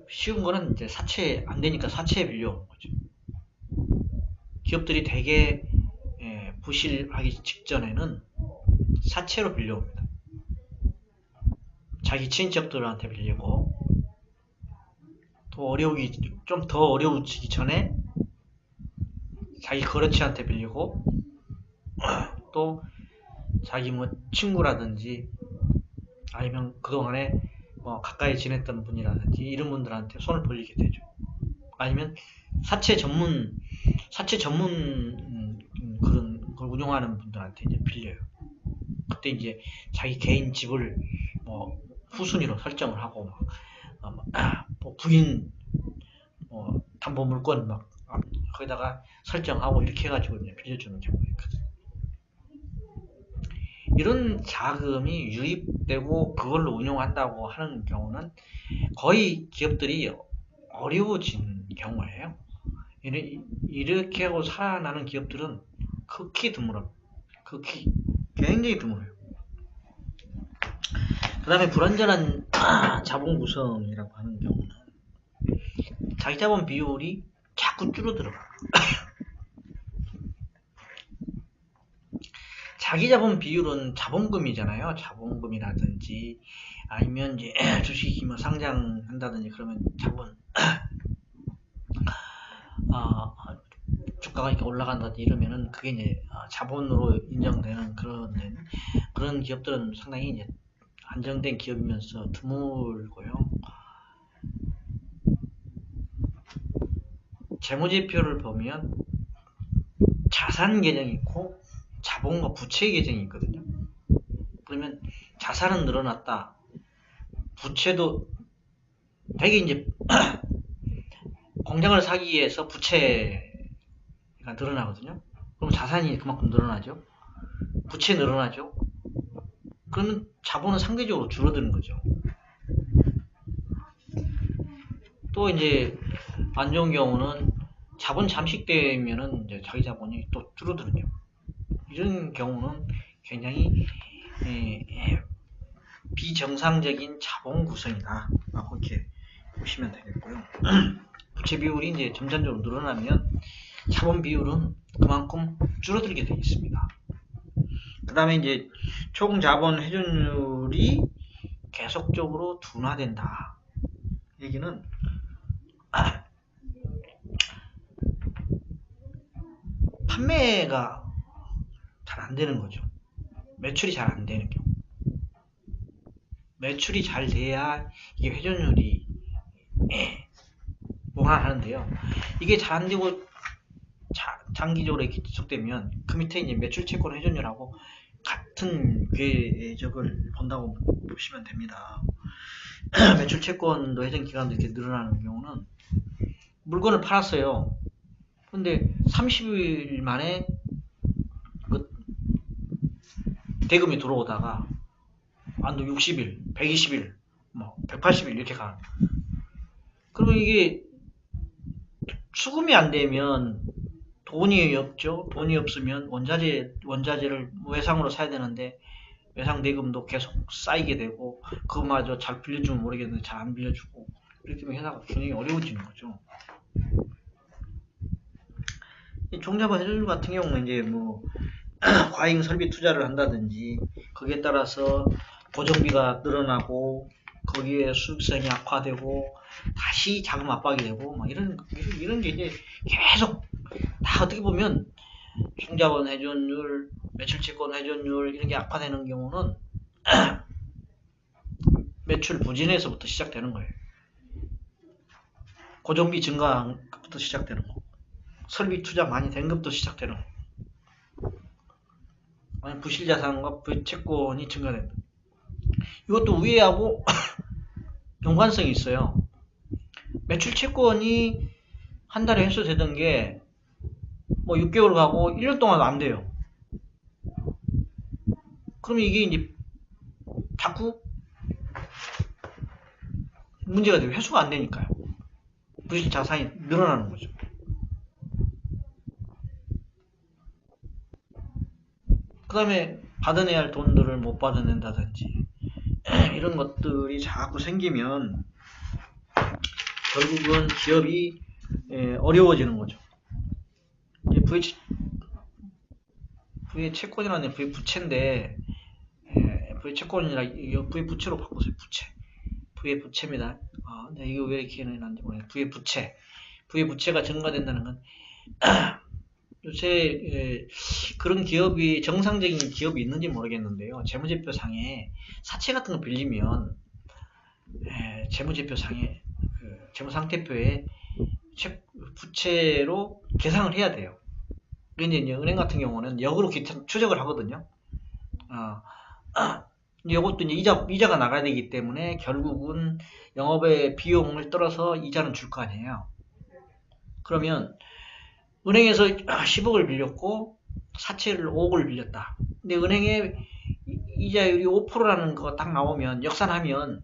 쉬운 거는 이제 사채 안 되니까 사채에 빌려오는 거죠. 기업들이 되게 부실하기 직전에는 사채로 빌려옵니다. 자기 친인척들한테 빌리고, 좀 더 어려워지기 전에 자기 거래처한테 빌리고, 또 자기 뭐 친구라든지 아니면 그동안에 가까이 지냈던 분이라든지 이런 분들한테 손을 벌리게 되죠. 아니면 사채 전문 그런 걸 운영하는 분들한테 이제 빌려요. 그때 이제 자기 개인 집을 뭐 후순위로 설정을 하고 뭐 부인 담보 물건 막 거기다가 설정하고 이렇게 해가지고 이제 빌려주는 경우가 있거든요. 이런 자금이 유입되고 그걸로 운용한다고 하는 경우는 거의 기업들이 어려워진 경우예요. 이렇게 하고 살아나는 기업들은 극히 드물어요. 굉장히 드물어요. 그 다음에 불완전한 자본 구성이라고 하는 경우는 자기 자본 비율이 자꾸 줄어들어요. 자기 자본 비율은 자본금이잖아요. 자본금이라든지 아니면 이제 주식이 뭐 상장한다든지 그러면 주가가 이렇게 올라간다든지 이러면은 그게 이제 자본으로 인정되는 그런 기업들은 상당히 이제 안정된 기업이면서 드물고요. 재무제표를 보면 자산 계정이 있고 자본과 부채 계정이 있거든요. 그러면 자산은 늘어났다. 부채도 되게 이제 공장을 사기 위해서 부채 그러니까 늘어나거든요. 그럼 자산이 그만큼 늘어나죠. 부채 늘어나죠. 그러면 자본은 상대적으로 줄어드는 거죠. 또 이제 안 좋은 경우는 자본 잠식되면은 이제 자기 자본이 또 줄어드는요. 이런 경우는 굉장히 비정상적인 자본 구성이다 라고 이렇게 보시면 되겠고요. 부채 비율이 이제 점진적으로 늘어나면 자본 비율은 그만큼 줄어들게 되어 있습니다. 그 다음에 이제 총 자본 회전율이 계속적으로 둔화된다. 얘기는 판매가 잘 안 되는 거죠. 매출이 잘 안 되는 경우. 매출이 잘 돼야 이게 회전율이 무한하는데요. 이게 잘 안 되고 장기적으로 이렇게 지속되면 그 밑에 이제 매출 채권 회전율하고 같은 궤적을 본다고 보시면 됩니다. 매출 채권도 회전 기간도 이렇게 늘어나는 경우는 물건을 팔았어요. 근데 30일 만에 그 대금이 들어오다가 안도 60일, 120일, 뭐 180일 이렇게 가는. 그러면 이게 수금이 안 되면 돈이 없죠. 돈이 없으면 원자재를 외상으로 사야 되는데 외상 대금도 계속 쌓이게 되고 그거마저 잘 빌려주면 모르겠는데 잘 안 빌려주고 이렇게 되면 회사가 굉장히 어려워지는 거죠. 종자본 회전율 같은 경우는 이제 뭐 과잉 설비 투자를 한다든지 거기에 따라서 고정비가 늘어나고 거기에 수익성이 악화되고 다시 자금 압박이 되고 막 이런 게 이제 계속 다 어떻게 보면 종자본 회전율, 매출채권 회전율 이런 게 악화되는 경우는 매출 부진에서부터 시작되는 거예요. 고정비 증가부터 시작되는 거. 설비 투자 많이 된 것부터 시작되는 거. 아니 부실자산과 부채권이 증가된다. 이것도 우회하고 연관성이 있어요. 매출채권이 한 달에 회수되던 게 뭐 6개월 가고 1년 동안 안 돼요. 그러면 이게 이제 자꾸 문제가 돼요. 회수가 안 되니까요. 부실 자산이 늘어나는 거죠. 그 다음에 받아내야 할 돈들을 못 받아낸다든지 이런 것들이 자꾸 생기면 결국은 기업이 어려워지는 거죠. 부의 채권이라는 부의 부채인데 부의 채권이라 부의 부채로 바꾸세요. 부채. 부의 부채입니다. 근데 이거 왜 이렇게 해놨는지 모르겠어요. 부의 부채가 증가된다는 건 요새 그런 기업이 정상적인 기업이 있는지 모르겠는데요. 재무제표상에 사채 같은 거 빌리면 재무제표상에 재무상태표에 부채로 계상을 해야 돼요. 그런데 이제 은행 같은 경우는 역으로 추적을 하거든요. 이것도 이제 이자가 나가야 되기 때문에 결국은 영업의 비용을 떨어서 이자는 줄 거 아니에요. 그러면 은행에서 10억을 빌렸고 사채를 5억을 빌렸다. 근데 은행에 이자율이 5%라는 거 딱 나오면 역산하면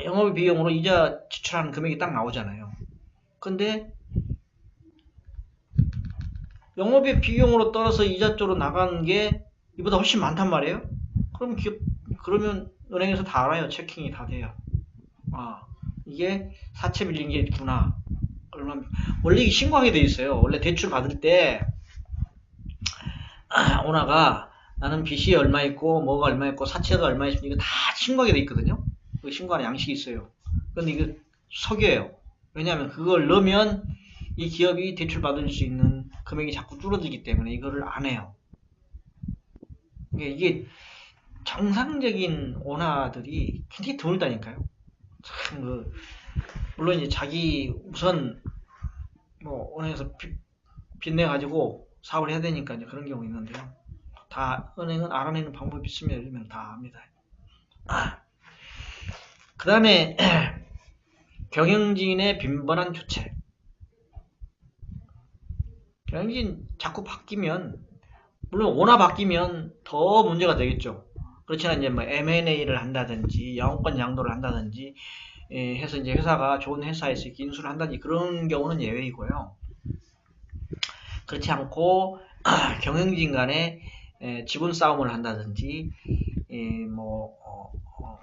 영업의 비용으로 이자 지출하는 금액이 딱 나오잖아요. 근데 영업의 비용으로 떨어서 이자 쪽으로 나가는 게 이보다 훨씬 많단 말이에요. 그러면 은행에서 다 알아요. 체킹이 다 돼요. 이게 사채 빌린 게 있구나. 원래 이게 신고하게 돼 있어요. 원래 대출 받을 때 오나가 나는 빚이 얼마 있고 뭐가 얼마 있고 사채가 얼마 있으면 이거 다 신고하게 돼 있거든요. 그 신고하는 양식이 있어요. 근데 이거 속여요. 왜냐하면 그걸 넣으면 이 기업이 대출 받을 수 있는 금액이 자꾸 줄어들기 때문에 이거를 안 해요. 이게 정상적인 오너들이 굉장히 드물다니까요. 참 물론 이제 자기 우선 뭐 은행에서 빚내 가지고 사업을 해야 되니까 이제 그런 경우 있는데요. 다 은행은 알아내는 방법이 있으면 요즘에는 다 압니다. 그 다음에 경영진의 빈번한 교체. 경영진 자꾸 바뀌면, 물론 원화 바뀌면 더 문제가 되겠죠. 그렇지만 이제 뭐 M&A를 한다든지 영업권 양도를 한다든지 해서 이제 회사가 좋은 회사에서 이렇게 인수를 한다든지 그런 경우는 예외이고요. 그렇지 않고 경영진 간에 지분 싸움을 한다든지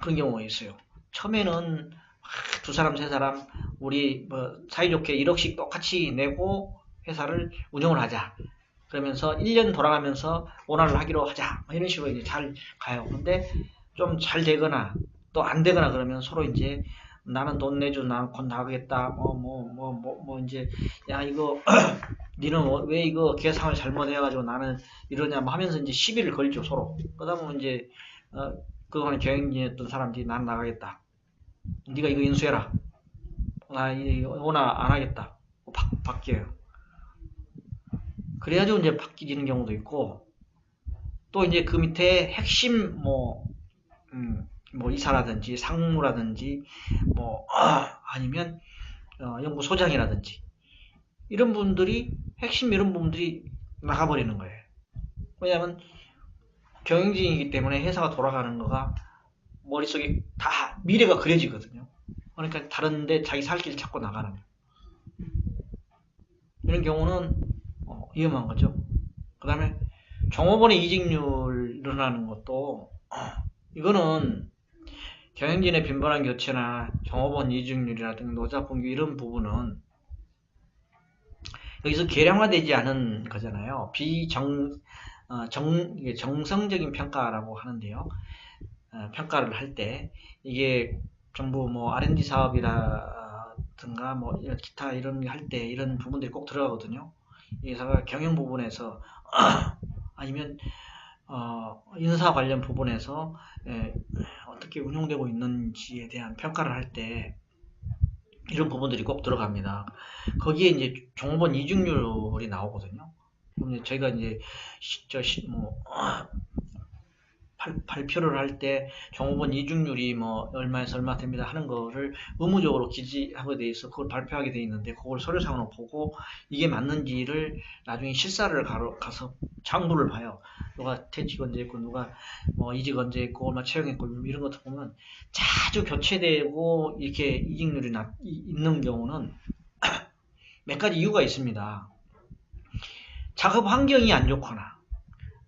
그런 경우가 있어요. 처음에는 두 사람 세 사람 우리 뭐 사이좋게 1억씩 똑같이 내고 회사를 운영을 하자. 그러면서 1년 돌아가면서 원화를 하기로 하자. 이런 식으로 이제 잘 가요. 근데 좀 잘 되거나 또 안 되거나 그러면 서로 이제 나는 돈 내줘, 난 곧 나가겠다. 이제 야 이거 니는 왜 이거 계산을 잘못해가지고 나는 이러냐 하면서 이제 시비를 걸죠 서로. 그러다 보면 이제 그동안 경영진이었던 사람들이 난 나가겠다. 네가 이거 인수해라. 나 원화 안 하겠다. 바뀌어요. 그래가지고 이제 바뀌는 경우도 있고, 또 이제 그 밑에 핵심 이사라든지 상무라든지 아니면 연구소장이라든지 이런 분들이 핵심 이런 분들이 나가버리는 거예요. 왜냐하면 경영진이기 때문에 회사가 돌아가는 거가 머릿속에 다 미래가 그려지거든요. 그러니까 다른데 자기 살 길 찾고 나가는 거예요. 이런 경우는 위험한 거죠. 그 다음에 종업원의 이직률 늘어나는 것도 이거는 경영진의 빈번한 교체나 종업원 이직률이라든가 노자분규 이런 부분은 여기서 계량화되지 않은 거잖아요. 정성적인 평가라고 하는데요. 평가를 할 때 이게 정부 R&D 사업이라든가 기타 이런 게 할 때 이런 부분들이 꼭 들어가거든요. 이 회사가 경영 부분에서 아니면 인사 관련 부분에서 어떻게 운용되고 있는지에 대한 평가를 할 때 이런 부분들이 꼭 들어갑니다. 거기에 이제 종업원 이직률이 나오거든요. 그럼 저희가 이제 발표를 할 때 종업원 이직률이 얼마에서 얼마 됩니다 하는 거를 의무적으로 기재하게 돼 있어 그걸 발표하게 돼 있는데 그걸 서류상으로 보고 이게 맞는지를 나중에 실사를 가서 장부를 봐요. 누가 퇴직 언제 했고 누가 이직 언제 했고 얼마 채용했고 이런 것들 보면 자주 교체되고 이렇게 이직률이 있는 경우는 몇 가지 이유가 있습니다. 작업 환경이 안 좋거나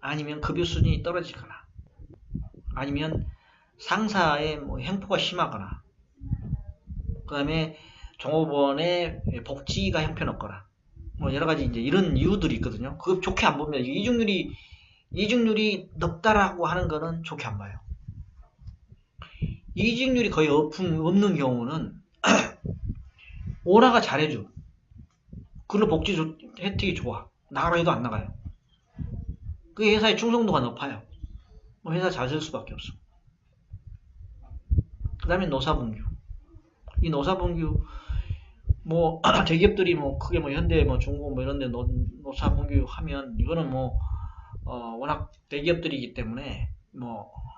아니면 급여 수준이 떨어지거나 아니면 상사의 행포가 심하거나 그 다음에 종업원의 복지가 형편없거나 여러가지 이제 이런 이유들이 있거든요. 그거 좋게 안 보면 이직률이 높다라고 하는 거는 좋게 안 봐요. 이직률이 거의 없는 경우는 오너가 잘해줘. 그걸로 복지 혜택이 좋아. 나가라 해도 안 나가요. 그 회사의 충성도가 높아요. 회사 잘 쓸 수밖에 없어. 그 다음에 노사분규. 이 노사분규, 대기업들이 크게 현대, 중고 이런데 노사분규 하면, 이거는 워낙 대기업들이기 때문에,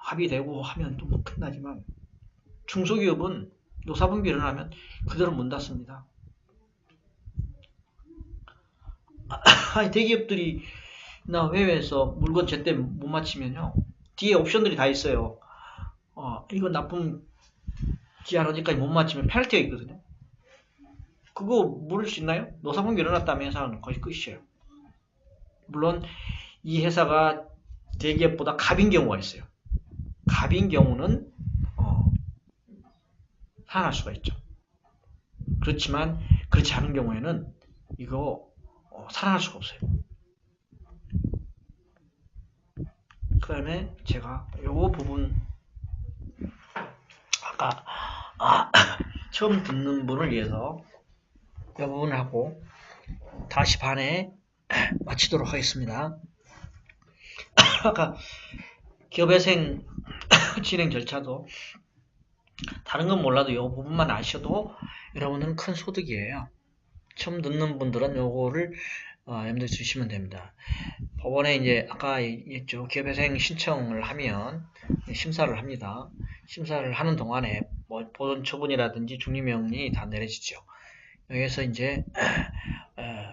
합의되고 하면 좀 끝나지만, 중소기업은 노사분규 일어나면 그대로 문 닫습니다. 아니, 대기업들이, 해외에서 물건 제때 못 맞히면요. 뒤에 옵션들이 다 있어요. 이거 납품 기한 어디까지 못 맞추면 페널티가 있거든요. 그거 물을 수 있나요? 노사분규 일어났다면 회사는 거의 끝이에요. 물론 이 회사가 대기업보다 갑인 경우가 있어요. 갑인 경우는 살아날 수가 있죠. 그렇지만 그렇지 않은 경우에는 이거 살아날 수가 없어요. 그 다음에 제가 요 부분 아까 처음 듣는 분을 위해서 이 부분을 하고 다시 반에 마치도록 하겠습니다. 아까 기업회생 진행 절차도 다른 건 몰라도 이 부분만 아셔도 여러분들은 큰 소득이에요. 처음 듣는 분들은 요거를 염두에 두시면 됩니다. 법원에 이제 아까 얘기했죠. 기업회생 신청을 하면 심사를 합니다. 심사를 하는 동안에 보존 처분이라든지 중립명령이 다 내려지죠. 여기서 이제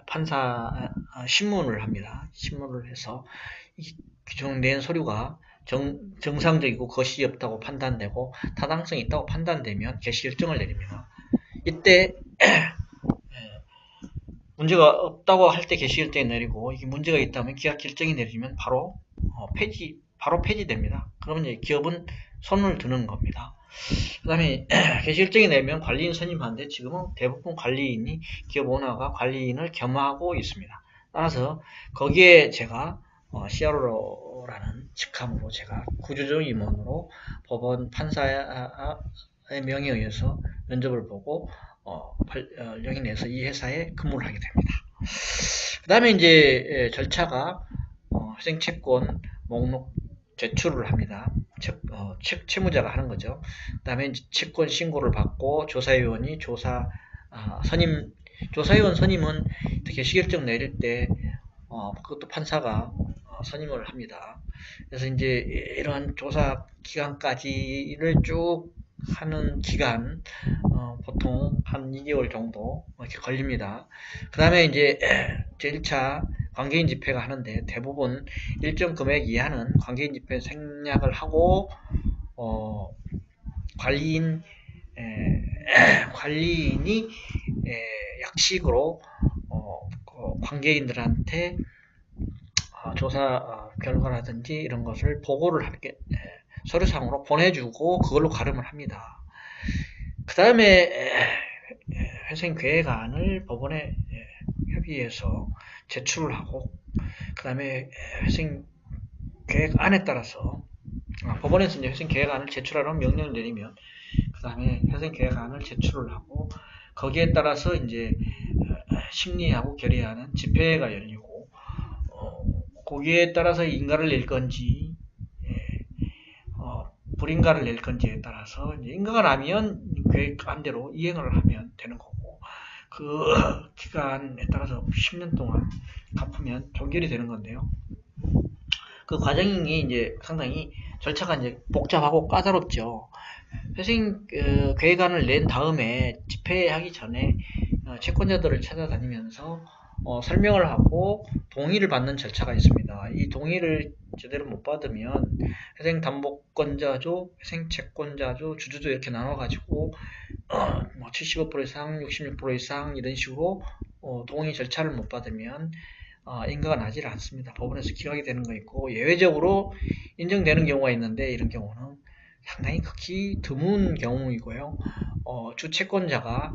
판사 신문을 합니다. 신문을 해서 기존 낸 서류가 정상적이고 거실이 없다고 판단되고 타당성이 있다고 판단되면 개시 결정을 내립니다. 이때 문제가 없다고 할 때 개시 결정이 내리고 이게 문제가 있다면 기각 결정이 내리면 바로 폐지됩니다. 그러면 이제 기업은 손을 드는 겁니다. 그 다음에 개시 결정이 내면 관리인 선임하는데 지금은 대부분 관리인이 기업 오너가 관리인을 겸하고 있습니다. 따라서 거기에 제가 CRO라는 직함으로 제가 구조조 임원으로 법원 판사의 명의에 의해서 면접을 보고 여기 내에서 이 회사에 근무를 하게 됩니다. 그 다음에 이제 절차가 회생채권 목록 제출을 합니다. 채무자가 하는 거죠. 그 다음에 채권 신고를 받고 조사위원이 조사위원 선임은 개시결정 내릴 때 그것도 판사가 선임을 합니다. 그래서 이제 이러한 조사 기간까지를 쭉 하는 기간 보통 한 2개월 정도 이렇게 걸립니다. 그 다음에 이제 제1차 관계인 집회가 하는데 대부분 일정 금액 이하는 관계인 집회 생략을 하고 관리인이 약식으로 관계인들한테 조사 결과라든지 이런 것을 보고를 하게 서류상으로 보내주고 그걸로 가름을 합니다. 그 다음에 회생계획안을 법원에 협의해서 제출을 하고 그 다음에 회생계획안에 따라서 법원에서 이제 회생계획안을 제출하라는 명령을 내리면 그 다음에 회생계획안을 제출을 하고 거기에 따라서 이제 심리하고 결의하는 집회가 열리고 거기에 따라서 인가를 낼 건지 불인가를 낼 건지에 따라서 이제 인가가 나면 계획안대로 이행을 하면 되는 거고 그 기간에 따라서 10년 동안 갚으면 종결이 되는 건데요. 그 과정이 이제 상당히 절차가 이제 복잡하고 까다롭죠. 회생 계획안을 낸 다음에 집회하기 전에 채권자들을 찾아다니면서 설명을 하고 동의를 받는 절차가 있습니다. 이 동의를 제대로 못 받으면 회생담보권자조, 회생채권자조, 주주조 이렇게 나눠가지고 75% 이상, 66% 이상 이런 식으로 동의 절차를 못 받으면 인가가 나질 않습니다. 법원에서 기각이 되는 거 있고 예외적으로 인정되는 경우가 있는데 이런 경우는 상당히 극히 드문 경우이고요. 주채권자가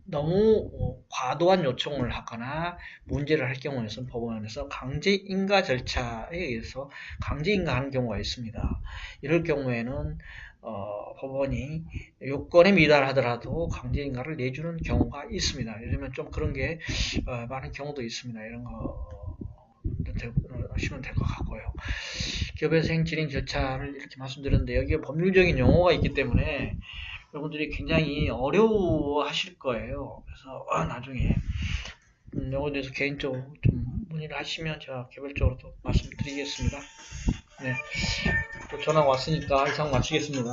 너무 과도한 요청을 하거나 문제를 할 경우에는 법원에서 강제인가 절차에 의해서 강제인가하는 경우가 있습니다. 이럴 경우에는 법원이 요건에 미달하더라도 강제인가를 내주는 경우가 있습니다. 요즘은 좀 그런 게 많은 경우도 있습니다. 이런 거 하시면 될 것 같고요. 기업회생 진행 절차를 이렇게 말씀드렸는데 여기에 법률적인 용어가 있기 때문에 여러분들이 굉장히 어려워하실 거예요. 그래서 나중에 이거에 대해서 개인적으로 좀 문의를 하시면 제가 개별적으로 또 말씀드리겠습니다. 네, 또 전화 왔으니까 이상 마치겠습니다.